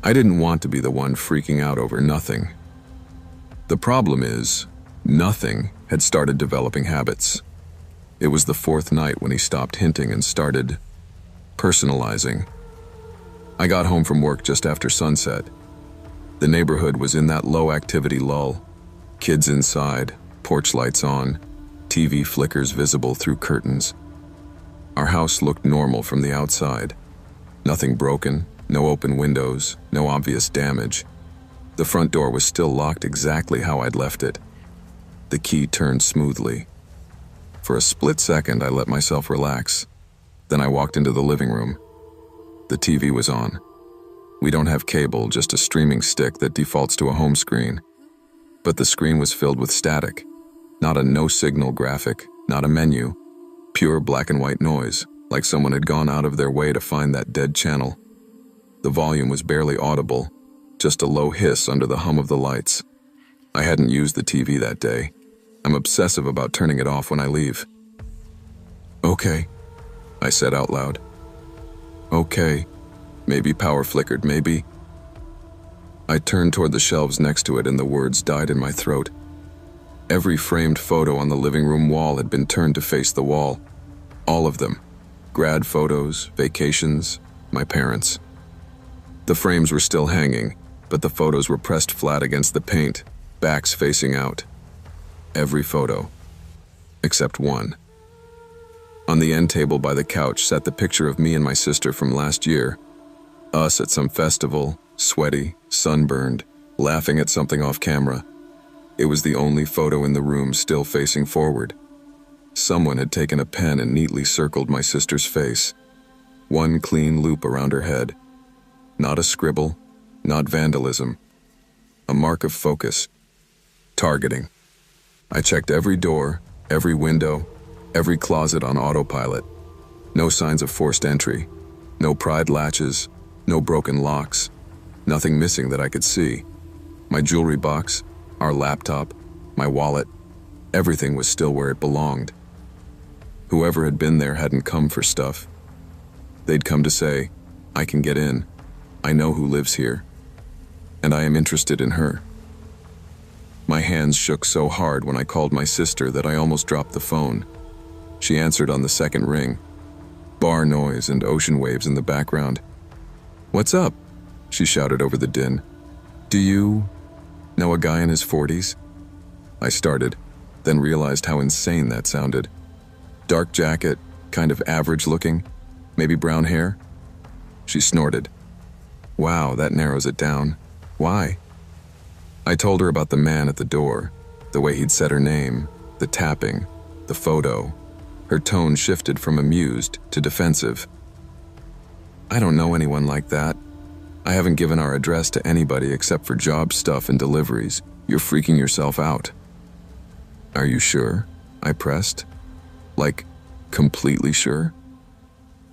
I didn't want to be the one freaking out over nothing. The problem is, nothing had started developing habits. It was the 4th night when he stopped hinting and started personalizing. I got home from work just after sunset. The neighborhood was in that low-activity lull. Kids inside, porch lights on, TV flickers visible through curtains. Our house looked normal from the outside. Nothing broken, no open windows, no obvious damage. The front door was still locked exactly how I'd left it. The key turned smoothly. For a split second, I let myself relax. Then I walked into the living room. The TV was on. We don't have cable, just a streaming stick that defaults to a home screen. But the screen was filled with static. Not a no-signal graphic, not a menu. Pure black and white noise, like someone had gone out of their way to find that dead channel. The volume was barely audible, just a low hiss under the hum of the lights. I hadn't used the TV that day. I'm obsessive about turning it off when I leave. Okay, I said out loud. Okay, maybe power flickered, maybe. I turned toward the shelves next to it and the words died in my throat. Every framed photo on the living room wall had been turned to face the wall. All of them. Grad photos, vacations, my parents. The frames were still hanging, but the photos were pressed flat against the paint, backs facing out. Every photo. Except one. On the end table by the couch sat the picture of me and my sister from last year. Us at some festival, sweaty, sunburned, laughing at something off camera. It was the only photo in the room still facing forward. Someone had taken a pen and neatly circled my sister's face. One clean loop around her head. Not a scribble, not vandalism. A mark of focus. Targeting. I checked every door, every window, every closet on autopilot. No signs of forced entry. No pried latches, no broken locks. Nothing missing that I could see. My jewelry box, our laptop, my wallet, everything was still where it belonged. Whoever had been there hadn't come for stuff. They'd come to say, I can get in. I know who lives here. And I am interested in her. My hands shook so hard when I called my sister that I almost dropped the phone. She answered on the second ring. Bar noise and ocean waves in the background. What's up? She shouted over the din. Do you know a guy in his 40s? I started, then realized how insane that sounded. Dark jacket, kind of average looking, maybe brown hair? She snorted. Wow, that narrows it down. Why? I told her about the man at the door, the way he'd said her name, the tapping, the photo. Her tone shifted from amused to defensive. I don't know anyone like that. I haven't given our address to anybody except for job stuff and deliveries. You're freaking yourself out. Are you sure? I pressed. Like, completely sure?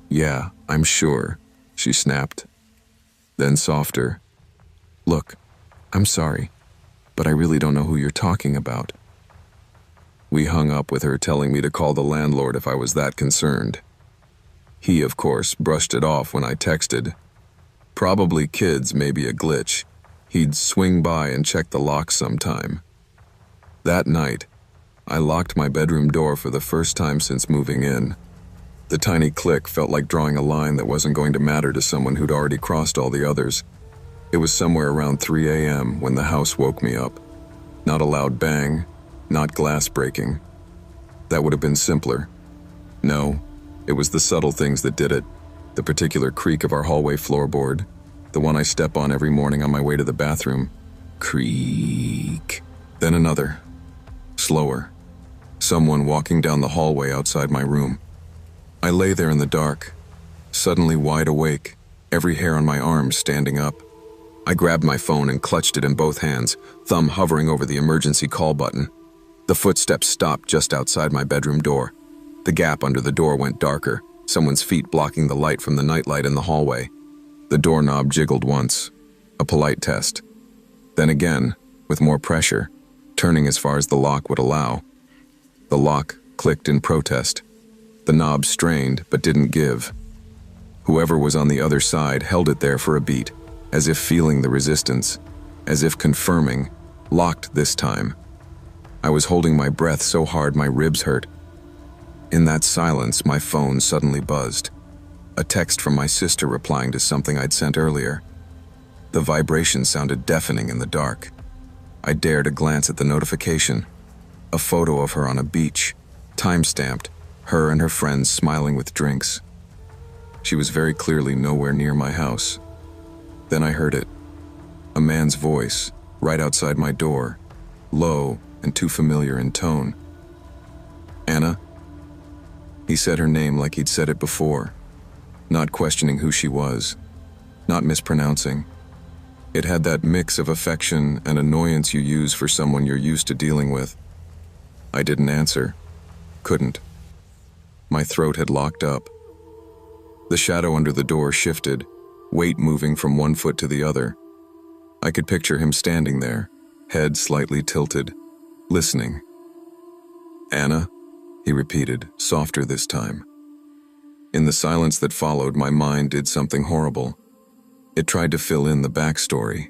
Yeah, I'm sure, she snapped. Then softer. Look, I'm sorry, but I really don't know who you're talking about. We hung up with her telling me to call the landlord if I was that concerned. He, of course, brushed it off when I texted. Probably kids, maybe a glitch. He'd swing by and check the lock sometime. That night, I locked my bedroom door for the first time since moving in. The tiny click felt like drawing a line that wasn't going to matter to someone who'd already crossed all the others. It was somewhere around 3 a.m. when the house woke me up. Not a loud bang, not glass breaking. That would have been simpler. No, it was the subtle things that did it. The particular creak of our hallway floorboard, the one I step on every morning on my way to the bathroom. Creak. Then another. Slower. Someone walking down the hallway outside my room. I lay there in the dark, suddenly wide awake, every hair on my arm standing up. I grabbed my phone and clutched it in both hands, thumb hovering over the emergency call button. The footsteps stopped just outside my bedroom door. The gap under the door went darker, someone's feet blocking the light from the nightlight in the hallway. The doorknob jiggled once, a polite test. Then again, with more pressure, turning as far as the lock would allow. The lock clicked in protest. The knob strained but didn't give. Whoever was on the other side held it there for a beat, as if feeling the resistance, as if confirming, locked this time. I was holding my breath so hard my ribs hurt. In that silence, my phone suddenly buzzed. A text from my sister replying to something I'd sent earlier. The vibration sounded deafening in the dark. I dared a glance at the notification. A photo of her on a beach, time-stamped, her and her friends smiling with drinks. She was very clearly nowhere near my house. Then I heard it. A man's voice, right outside my door, low and too familiar in tone. Anna? He said her name like he'd said it before, not questioning who she was, not mispronouncing. It had that mix of affection and annoyance you use for someone you're used to dealing with. I didn't answer. Couldn't. My throat had locked up. The shadow under the door shifted, weight moving from one foot to the other. I could picture him standing there, head slightly tilted, listening. Anna, he repeated, softer this time. In the silence that followed, my mind did something horrible. It tried to fill in the backstory.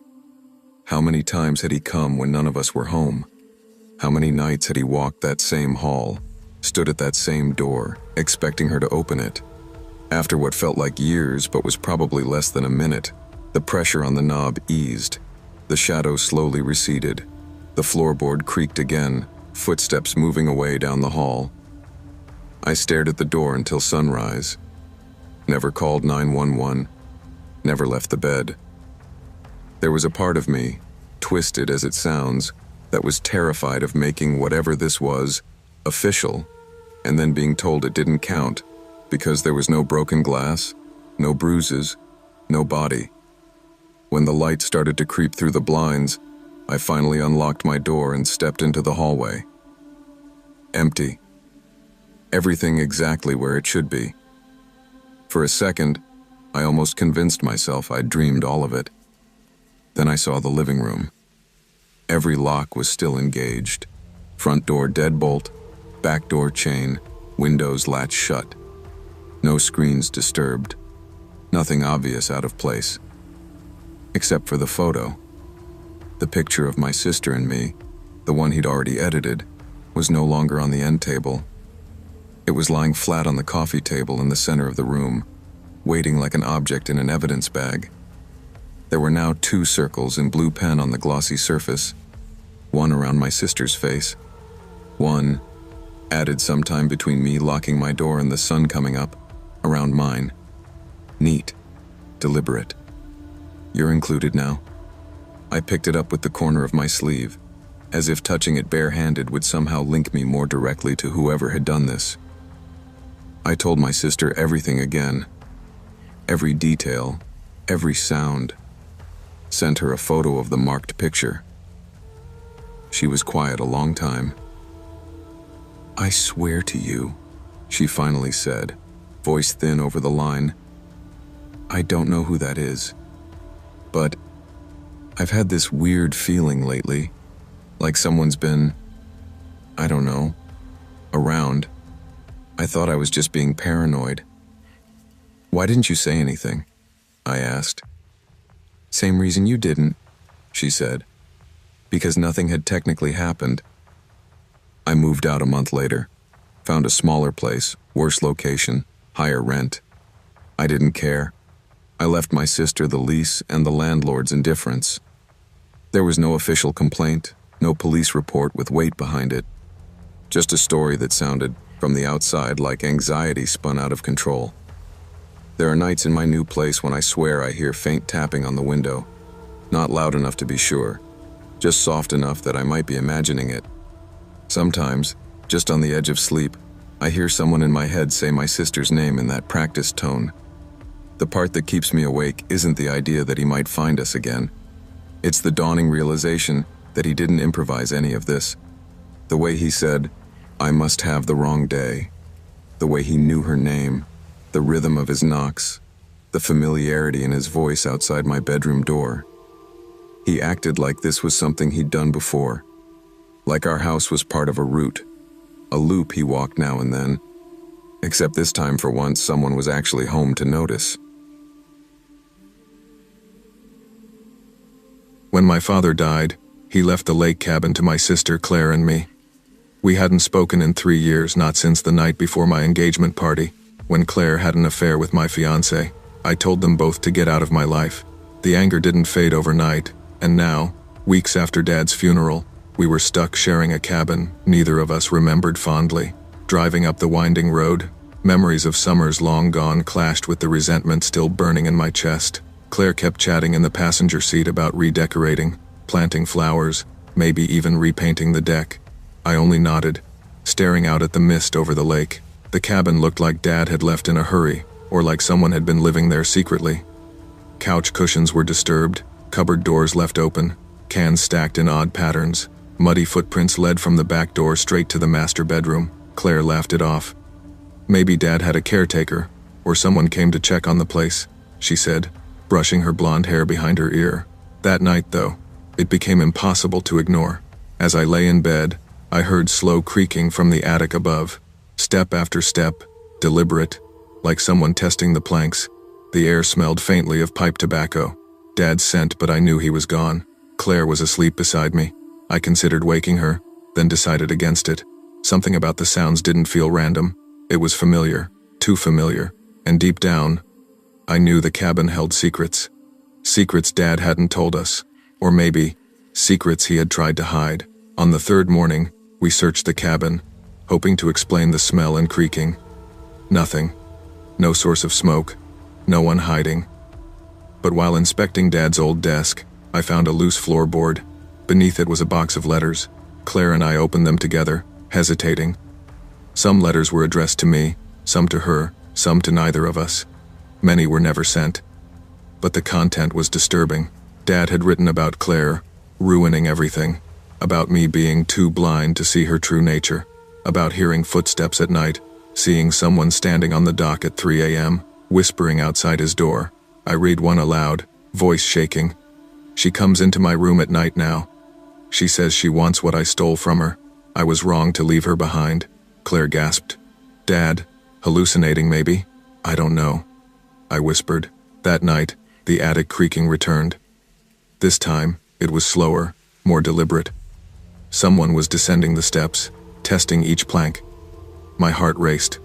How many times had he come when none of us were home? How many nights had he walked that same hall, stood at that same door, expecting her to open it? After what felt like years but was probably less than a minute, the pressure on the knob eased. The shadow slowly receded. The floorboard creaked again, footsteps moving away down the hall. I stared at the door until sunrise. Never called 911. Never left the bed. There was a part of me, twisted as it sounds, that was terrified of making whatever this was official, and then being told it didn't count because there was no broken glass, no bruises, no body. When the light started to creep through the blinds, I finally unlocked my door and stepped into the hallway. Empty. Everything exactly where it should be. For a second, I almost convinced myself I'd dreamed all of it. Then I saw the living room. Every lock was still engaged. Front door deadbolt, back door chain, windows latch shut. No screens disturbed. Nothing obvious out of place. Except for the photo. The picture of my sister and me, the one he'd already edited, was no longer on the end table. It was lying flat on the coffee table in the center of the room, waiting like an object in an evidence bag. There were now 2 circles in blue pen on the glossy surface, one around my sister's face, one, added sometime between me locking my door and the sun coming up, around mine. Neat, deliberate. You're included now. I picked it up with the corner of my sleeve, as if touching it barehanded would somehow link me more directly to whoever had done this. I told my sister everything again. Every detail, every sound. Sent her a photo of the marked picture. She was quiet a long time. I swear to you, she finally said, voice thin over the line. I don't know who that is, but I've had this weird feeling lately, like someone's been, I don't know, around. I thought I was just being paranoid. Why didn't you say anything? I asked. Same reason you didn't, she said. Because nothing had technically happened. I moved out a month later, found a smaller place, worse location, higher rent. I didn't care. I left my sister the lease and the landlord's indifference. There was no official complaint, no police report with weight behind it. Just a story that sounded, from the outside, like anxiety spun out of control. There are nights in my new place when I swear I hear faint tapping on the window. Not loud enough to be sure, just soft enough that I might be imagining it. Sometimes, just on the edge of sleep, I hear someone in my head say my sister's name in that practiced tone. The part that keeps me awake isn't the idea that he might find us again. It's the dawning realization that he didn't improvise any of this. The way he said, "I must have the wrong day." The way he knew her name, the rhythm of his knocks, the familiarity in his voice outside my bedroom door. He acted like this was something he'd done before, like our house was part of a route, a loop he walked now and then, except this time for once someone was actually home to notice. When my father died, he left the lake cabin to my sister Claire and me. We hadn't spoken in 3 years, not since the night before my engagement party, when Claire had an affair with my fiancé. I told them both to get out of my life. The anger didn't fade overnight, and now, weeks after Dad's funeral, we were stuck sharing a cabin neither of us remembered fondly. Driving up the winding road, memories of summers long gone clashed with the resentment still burning in my chest. Claire kept chatting in the passenger seat about redecorating, planting flowers, maybe even repainting the deck. I only nodded, staring out at the mist over the lake. The cabin looked like Dad had left in a hurry, or like someone had been living there secretly. Couch cushions were disturbed, cupboard doors left open, cans stacked in odd patterns. Muddy footprints led from the back door straight to the master bedroom. Claire laughed it off. "Maybe Dad had a caretaker, or someone came to check on the place," she said, brushing her blonde hair behind her ear. That night, though, it became impossible to ignore. As I lay in bed, I heard slow creaking from the attic above. Step after step, deliberate, like someone testing the planks. The air smelled faintly of pipe tobacco. Dad's scent, but I knew he was gone. Claire was asleep beside me. I considered waking her, then decided against it. Something about the sounds didn't feel random. It was familiar, too familiar, and deep down, I knew the cabin held secrets. Secrets Dad hadn't told us, or maybe, secrets he had tried to hide. On the third morning, we searched the cabin, hoping to explain the smell and creaking. Nothing. No source of smoke. No one hiding. But while inspecting Dad's old desk, I found a loose floorboard. Beneath it was a box of letters. Claire and I opened them together, hesitating. Some letters were addressed to me, some to her, some to neither of us. Many were never sent. But the content was disturbing. Dad had written about Claire, ruining everything. About me being too blind to see her true nature. About hearing footsteps at night, seeing someone standing on the dock at 3 a.m., whispering outside his door. I read one aloud, voice shaking. "She comes into my room at night now. She says she wants what I stole from her. I was wrong to leave her behind." Claire gasped. "Dad, hallucinating maybe? I don't know." I whispered. That night, the attic creaking returned. This time, it was slower, more deliberate. Someone was descending the steps, testing each plank. My heart raced.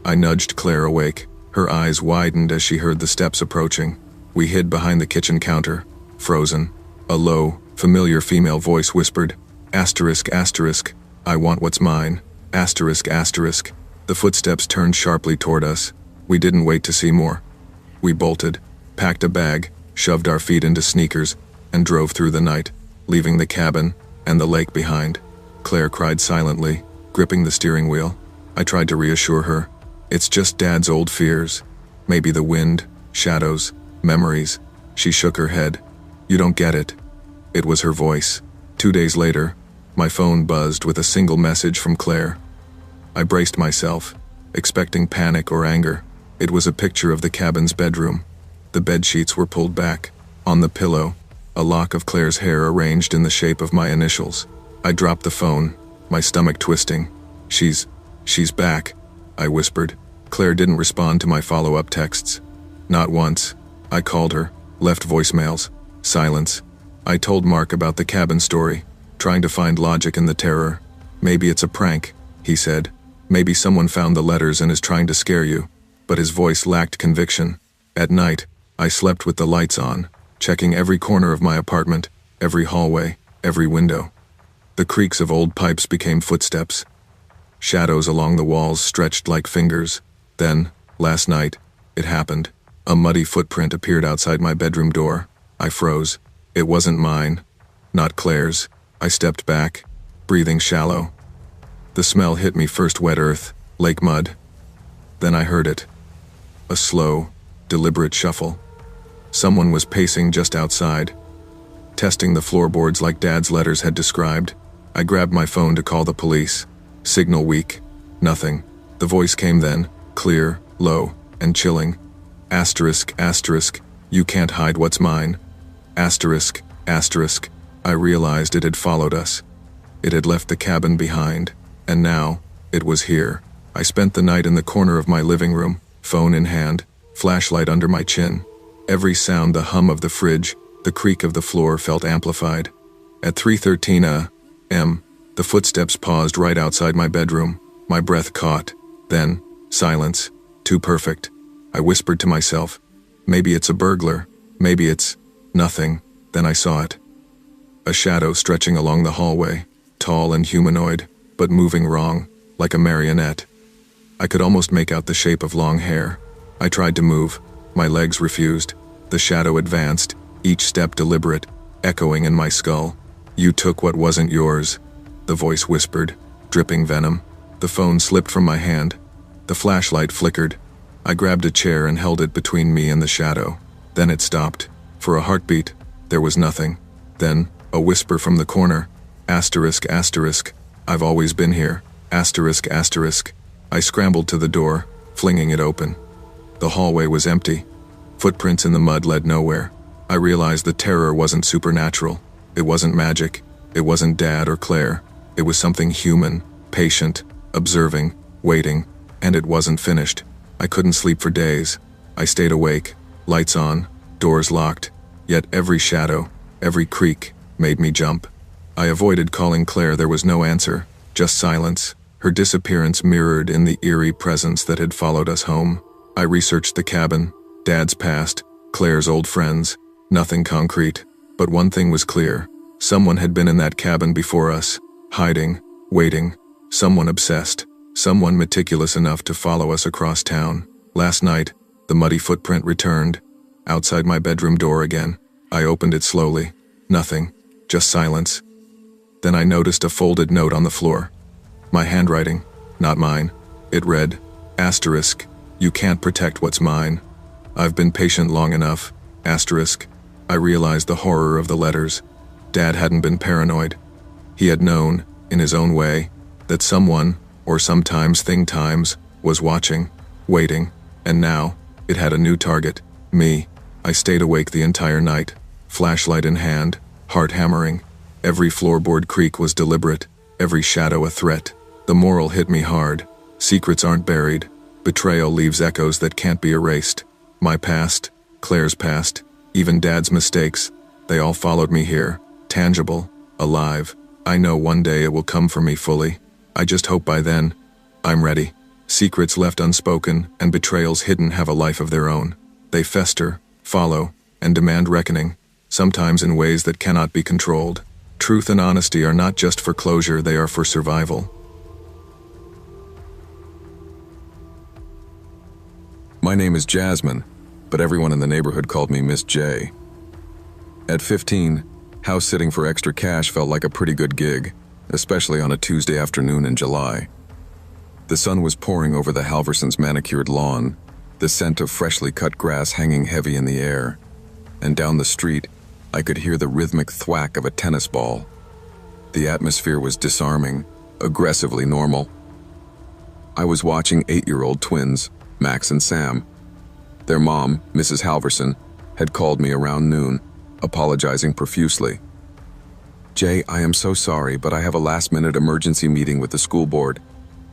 I nudged Claire awake. Her eyes widened as she heard the steps approaching. We hid behind the kitchen counter, frozen. A low, familiar female voice whispered, "Asterisk, asterisk, I want what's mine. Asterisk, asterisk." The footsteps turned sharply toward us. We didn't wait to see more. We bolted, packed a bag, shoved our feet into sneakers, and drove through the night, leaving the cabin and the lake behind. Claire cried silently, gripping the steering wheel. I tried to reassure her. "It's just Dad's old fears. Maybe the wind, shadows, memories." She shook her head. "You don't get it." It was her voice. 2 days later, my phone buzzed with a single message from Claire. I braced myself, expecting panic or anger. It was a picture of the cabin's bedroom. The bedsheets were pulled back. On the pillow, a lock of Claire's hair arranged in the shape of my initials. I dropped the phone, my stomach twisting. She's back," I whispered. Claire didn't respond to my follow-up texts. Not once. I called her, left voicemails. Silence. I told Mark about the cabin story, trying to find logic in the terror. "Maybe it's a prank," he said. "Maybe someone found the letters and is trying to scare you." But his voice lacked conviction. At night, I slept with the lights on, checking every corner of my apartment, every hallway, every window. The creaks of old pipes became footsteps. Shadows along the walls stretched like fingers. Then, last night, It happened. A muddy footprint appeared outside my bedroom door. I froze. It wasn't mine. Not Claire's. I stepped back, breathing shallow. The smell hit me first wet earth, lake mud. Then I heard it. A slow, deliberate shuffle. Someone was pacing just outside, testing the floorboards like Dad's letters had described. I grabbed my phone to call the police. Signal weak. Nothing. The voice came then, clear, low, and chilling. Asterisk, asterisk, you can't hide what's mine. Asterisk, asterisk. I realized it had followed us. It had left the cabin behind, and now, it was here. I spent the night in the corner of my living room, phone in hand, flashlight under my chin. Every sound, the hum of the fridge, the creak of the floor felt amplified. At 3:13 a.m., the footsteps paused right outside my bedroom. My breath caught. Then, silence. Too perfect. I whispered to myself, maybe it's a burglar, maybe it's nothing. Then I saw it. A shadow stretching along the hallway, tall and humanoid, but moving wrong, like a marionette. I could almost make out the shape of long hair. I tried to move. My legs refused. The shadow advanced, each step deliberate, echoing in my skull. You took what wasn't yours, the voice whispered, dripping venom. The phone slipped from my hand. The flashlight flickered. I grabbed a chair and held it between me and the shadow. Then it stopped. For a heartbeat, there was nothing. Then, a whisper from the corner. Asterisk, asterisk. I've always been here. Asterisk, asterisk. I scrambled to the door, flinging it open. The hallway was empty. Footprints in the mud led nowhere. I realized the terror wasn't supernatural. It wasn't magic. It wasn't Dad or Claire. It was something human, patient, observing, waiting, and it wasn't finished. I couldn't sleep for days. I stayed awake, lights on, doors locked, yet every shadow, every creak, made me jump. I avoided calling Claire. There was no answer, just silence. Her disappearance mirrored in the eerie presence that had followed us home. I researched the cabin, Dad's past, Claire's old friends. Nothing concrete, but one thing was clear. Someone had been in that cabin before us, hiding, waiting. Someone obsessed, someone meticulous enough to follow us across town. Last night, the muddy footprint returned, outside my bedroom door again. I opened it slowly. Nothing, just silence. Then I noticed a folded note on the floor. My handwriting, not mine. It read, asterisk, you can't protect what's mine. I've been patient long enough, asterisk. I realized the horror of the letters. Dad hadn't been paranoid. He had known, in his own way, that someone, or sometimes times, was watching, waiting, and now, it had a new target, me. I stayed awake the entire night, flashlight in hand, heart hammering. Every floorboard creak was deliberate, every shadow a threat. The moral hit me hard. Secrets aren't buried. Betrayal leaves echoes that can't be erased. My past, Claire's past, even Dad's mistakes, they all followed me here, tangible, alive. I know one day it will come for me fully. I just hope by then, I'm ready. Secrets left unspoken and betrayals hidden have a life of their own. They fester, follow, and demand reckoning, sometimes in ways that cannot be controlled. Truth and honesty are not just for closure, they are for survival. My name is Jasmine, but everyone in the neighborhood called me Miss J. At 15, house sitting for extra cash felt like a pretty good gig, especially on a Tuesday afternoon in July. The sun was pouring over the Halversons' manicured lawn, the scent of freshly cut grass hanging heavy in the air, and down the street, I could hear the rhythmic thwack of a tennis ball. The atmosphere was disarming, aggressively normal. I was watching 8-year-old twins, Max and Sam. Their mom, Mrs. Halverson, had called me around noon, apologizing profusely. "Jay, I am so sorry, but I have a last-minute emergency meeting with the school board.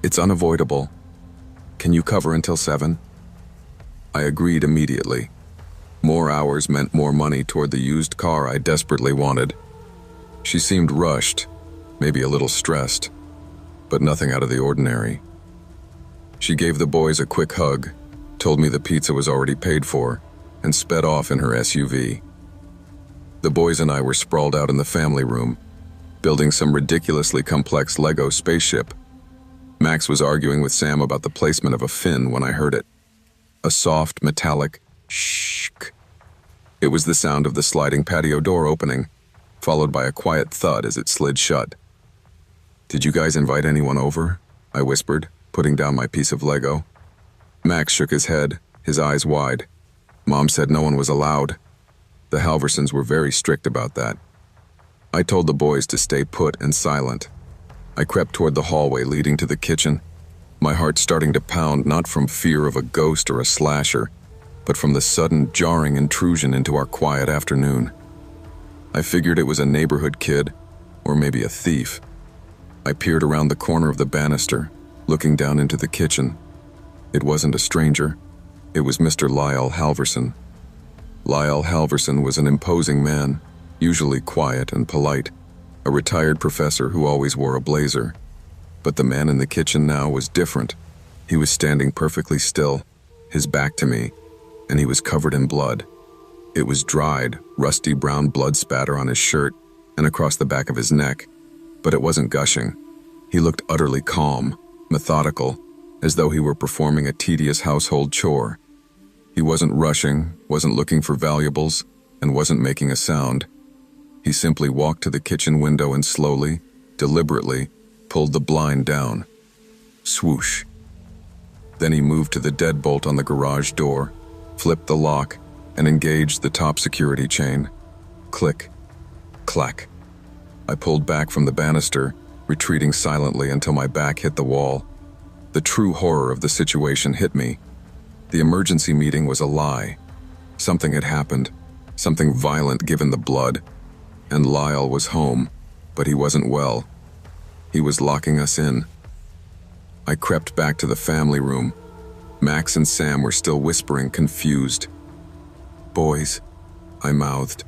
It's unavoidable. Can you cover until 7? I agreed immediately. More hours meant more money toward the used car I desperately wanted. She seemed rushed, maybe a little stressed, but nothing out of the ordinary. She gave the boys a quick hug, told me the pizza was already paid for, and sped off in her SUV. The boys and I were sprawled out in the family room, building some ridiculously complex Lego spaceship. Max was arguing with Sam about the placement of a fin when I heard it. A soft, metallic shh. It was the sound of the sliding patio door opening, followed by a quiet thud as it slid shut. "Did you guys invite anyone over?" I whispered, putting down my piece of Lego. Max shook his head, his eyes wide. Mom said no one was allowed. The Halversons were very strict about that. I told the boys to stay put and silent. I crept toward the hallway leading to the kitchen, my heart starting to pound not from fear of a ghost or a slasher, but from the sudden, jarring intrusion into our quiet afternoon. I figured it was a neighborhood kid, or maybe a thief. I peered around the corner of the banister, looking down into the kitchen. It wasn't a stranger. It was Mr. Lyle Halverson. Lyle Halverson was an imposing man, usually quiet and polite, a retired professor who always wore a blazer. But the man in the kitchen now was different. He was standing perfectly still, his back to me, and he was covered in blood. It was dried, rusty brown blood spatter on his shirt and across the back of his neck, but it wasn't gushing. He looked utterly calm, methodical, as though he were performing a tedious household chore. He wasn't rushing, wasn't looking for valuables, and wasn't making a sound. He simply walked to the kitchen window and slowly, deliberately, pulled the blind down. Swoosh. Then he moved to the deadbolt on the garage door, flipped the lock, and engaged the top security chain. Click. Clack. I pulled back from the banister, retreating silently until my back hit the wall. The true horror of the situation hit me. The emergency meeting was a lie. Something had happened, something violent given the blood, and Lyle was home, but he wasn't well. He was locking us in. I crept back to the family room. Max and Sam were still whispering, confused. "Boys," I mouthed,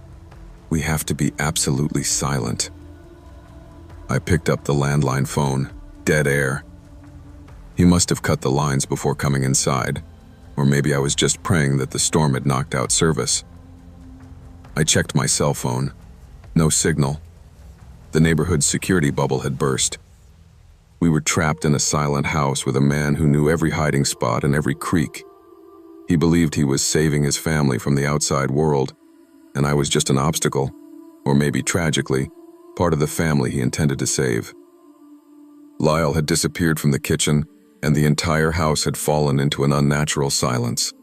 "we have to be absolutely silent." I picked up the landline phone. Dead air. He must have cut the lines before coming inside, or maybe I was just praying that the storm had knocked out service. I checked my cell phone. No signal. The neighborhood security bubble had burst. We were trapped in a silent house with a man who knew every hiding spot and every creek. He believed he was saving his family from the outside world, and I was just an obstacle, or maybe tragically, part of the family he intended to save. Lyle had disappeared from the kitchen, and the entire house had fallen into an unnatural silence.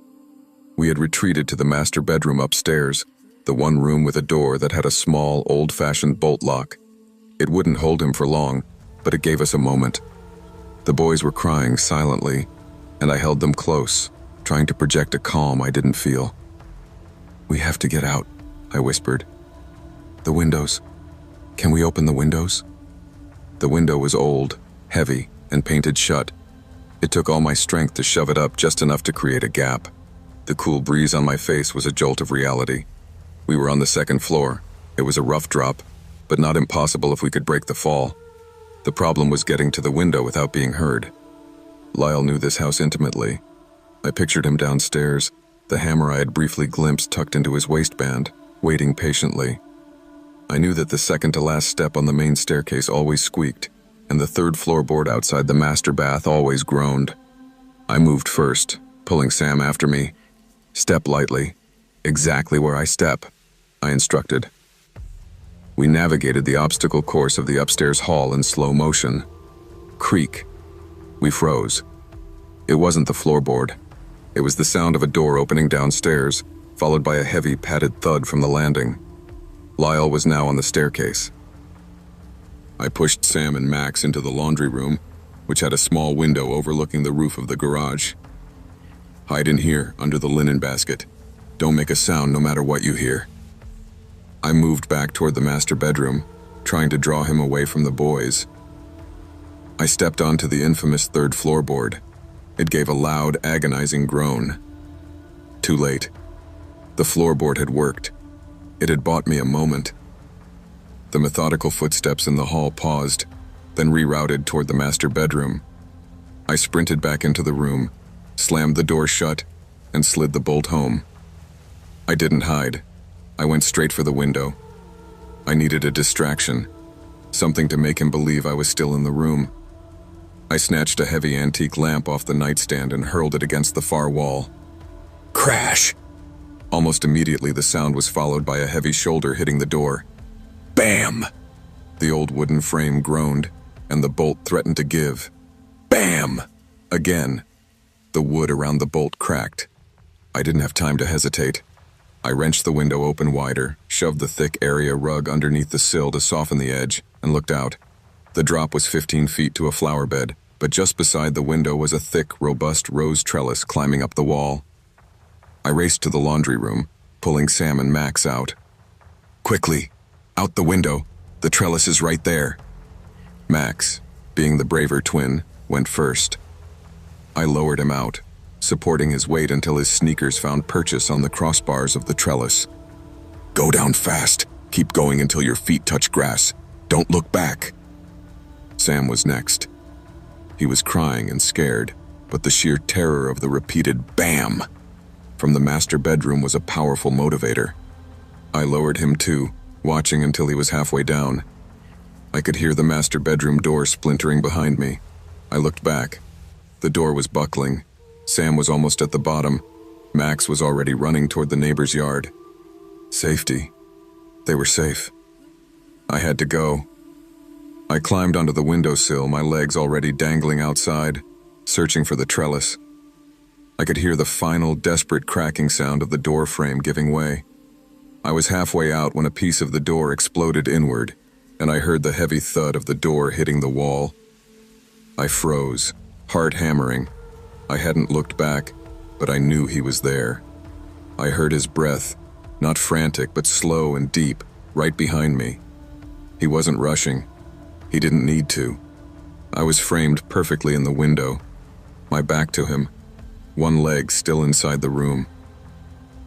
We had retreated to the master bedroom upstairs, the one room with a door that had a small, old-fashioned bolt lock. It wouldn't hold him for long, but it gave us a moment. The boys were crying silently, and I held them close, trying to project a calm I didn't feel. "We have to get out," I whispered. "The windows. Can we open the windows?" The window was old, heavy, and painted shut. It took all my strength to shove it up just enough to create a gap. The cool breeze on my face was a jolt of reality. We were on the second floor. It was a rough drop, but not impossible if we could break the fall. The problem was getting to the window without being heard. Lyle knew this house intimately. I pictured him downstairs, the hammer I had briefly glimpsed tucked into his waistband, waiting patiently. I knew that the second-to-last step on the main staircase always squeaked, and the third floorboard outside the master bath always groaned. I moved first, pulling Sam after me. "Step lightly. Exactly where I step," I instructed. We navigated the obstacle course of the upstairs hall in slow motion. Creak. We froze. It wasn't the floorboard. It was the sound of a door opening downstairs, followed by a heavy padded thud from the landing. Lyle was now on the staircase. I pushed Sam and Max into the laundry room, which had a small window overlooking the roof of the garage. "Hide in here, under the linen basket. Don't make a sound no matter what you hear." I moved back toward the master bedroom, trying to draw him away from the boys. I stepped onto the infamous third floorboard. It gave a loud, agonizing groan. Too late. The floorboard had worked. It had bought me a moment. The methodical footsteps in the hall paused, then rerouted toward the master bedroom. I sprinted back into the room, slammed the door shut, and slid the bolt home. I didn't hide. I went straight for the window. I needed a distraction, something to make him believe I was still in the room. I snatched a heavy antique lamp off the nightstand and hurled it against the far wall. Crash! Almost immediately, the sound was followed by a heavy shoulder hitting the door. Bam! The old wooden frame groaned, and the bolt threatened to give. Bam! Again. The wood around the bolt cracked. I didn't have time to hesitate. I wrenched the window open wider, shoved the thick area rug underneath the sill to soften the edge, and looked out. The drop was 15 feet to a flower bed, but just beside the window was a thick, robust rose trellis climbing up the wall. I raced to the laundry room, pulling Sam and Max out. Quickly! Out the window! The trellis is right there! Max, being the braver twin, went first. I lowered him out, supporting his weight until his sneakers found purchase on the crossbars of the trellis. Go down fast. Keep going until your feet touch grass. Don't look back. Sam was next. He was crying and scared, but the sheer terror of the repeated BAM from the master bedroom was a powerful motivator. I lowered him too, watching until he was halfway down. I could hear the master bedroom door splintering behind me. I looked back. The door was buckling. Sam was almost at the bottom. Max was already running toward the neighbor's yard. Safety. They were safe. I had to go. I climbed onto the windowsill, my legs already dangling outside, searching for the trellis. I could hear the final, desperate cracking sound of the door frame giving way. I was halfway out when a piece of the door exploded inward, and I heard the heavy thud of the door hitting the wall. I froze, heart hammering. I hadn't looked back, but I knew he was there. I heard his breath, not frantic but slow and deep, right behind me. He wasn't rushing. He didn't need to. I was framed perfectly in the window, my back to him, one leg still inside the room.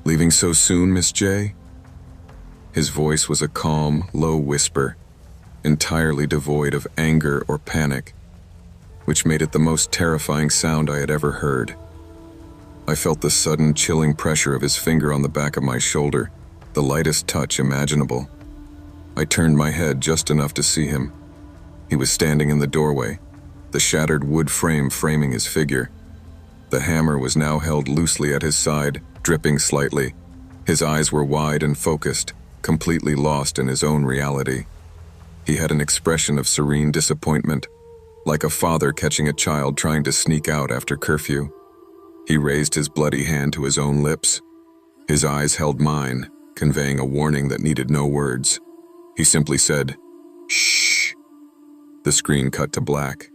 Leaving so soon, Miss J? His voice was a calm, low whisper, entirely devoid of anger or panic, which made it the most terrifying sound I had ever heard. I felt the sudden, chilling pressure of his finger on the back of my shoulder, the lightest touch imaginable. I turned my head just enough to see him. He was standing in the doorway, the shattered wood frame framing his figure. The hammer was now held loosely at his side, dripping slightly. His eyes were wide and focused, completely lost in his own reality. He had an expression of serene disappointment, like a father catching a child trying to sneak out after curfew. He raised his bloody hand to his own lips. His eyes held mine, conveying a warning that needed no words. He simply said, "Shh." The screen cut to black.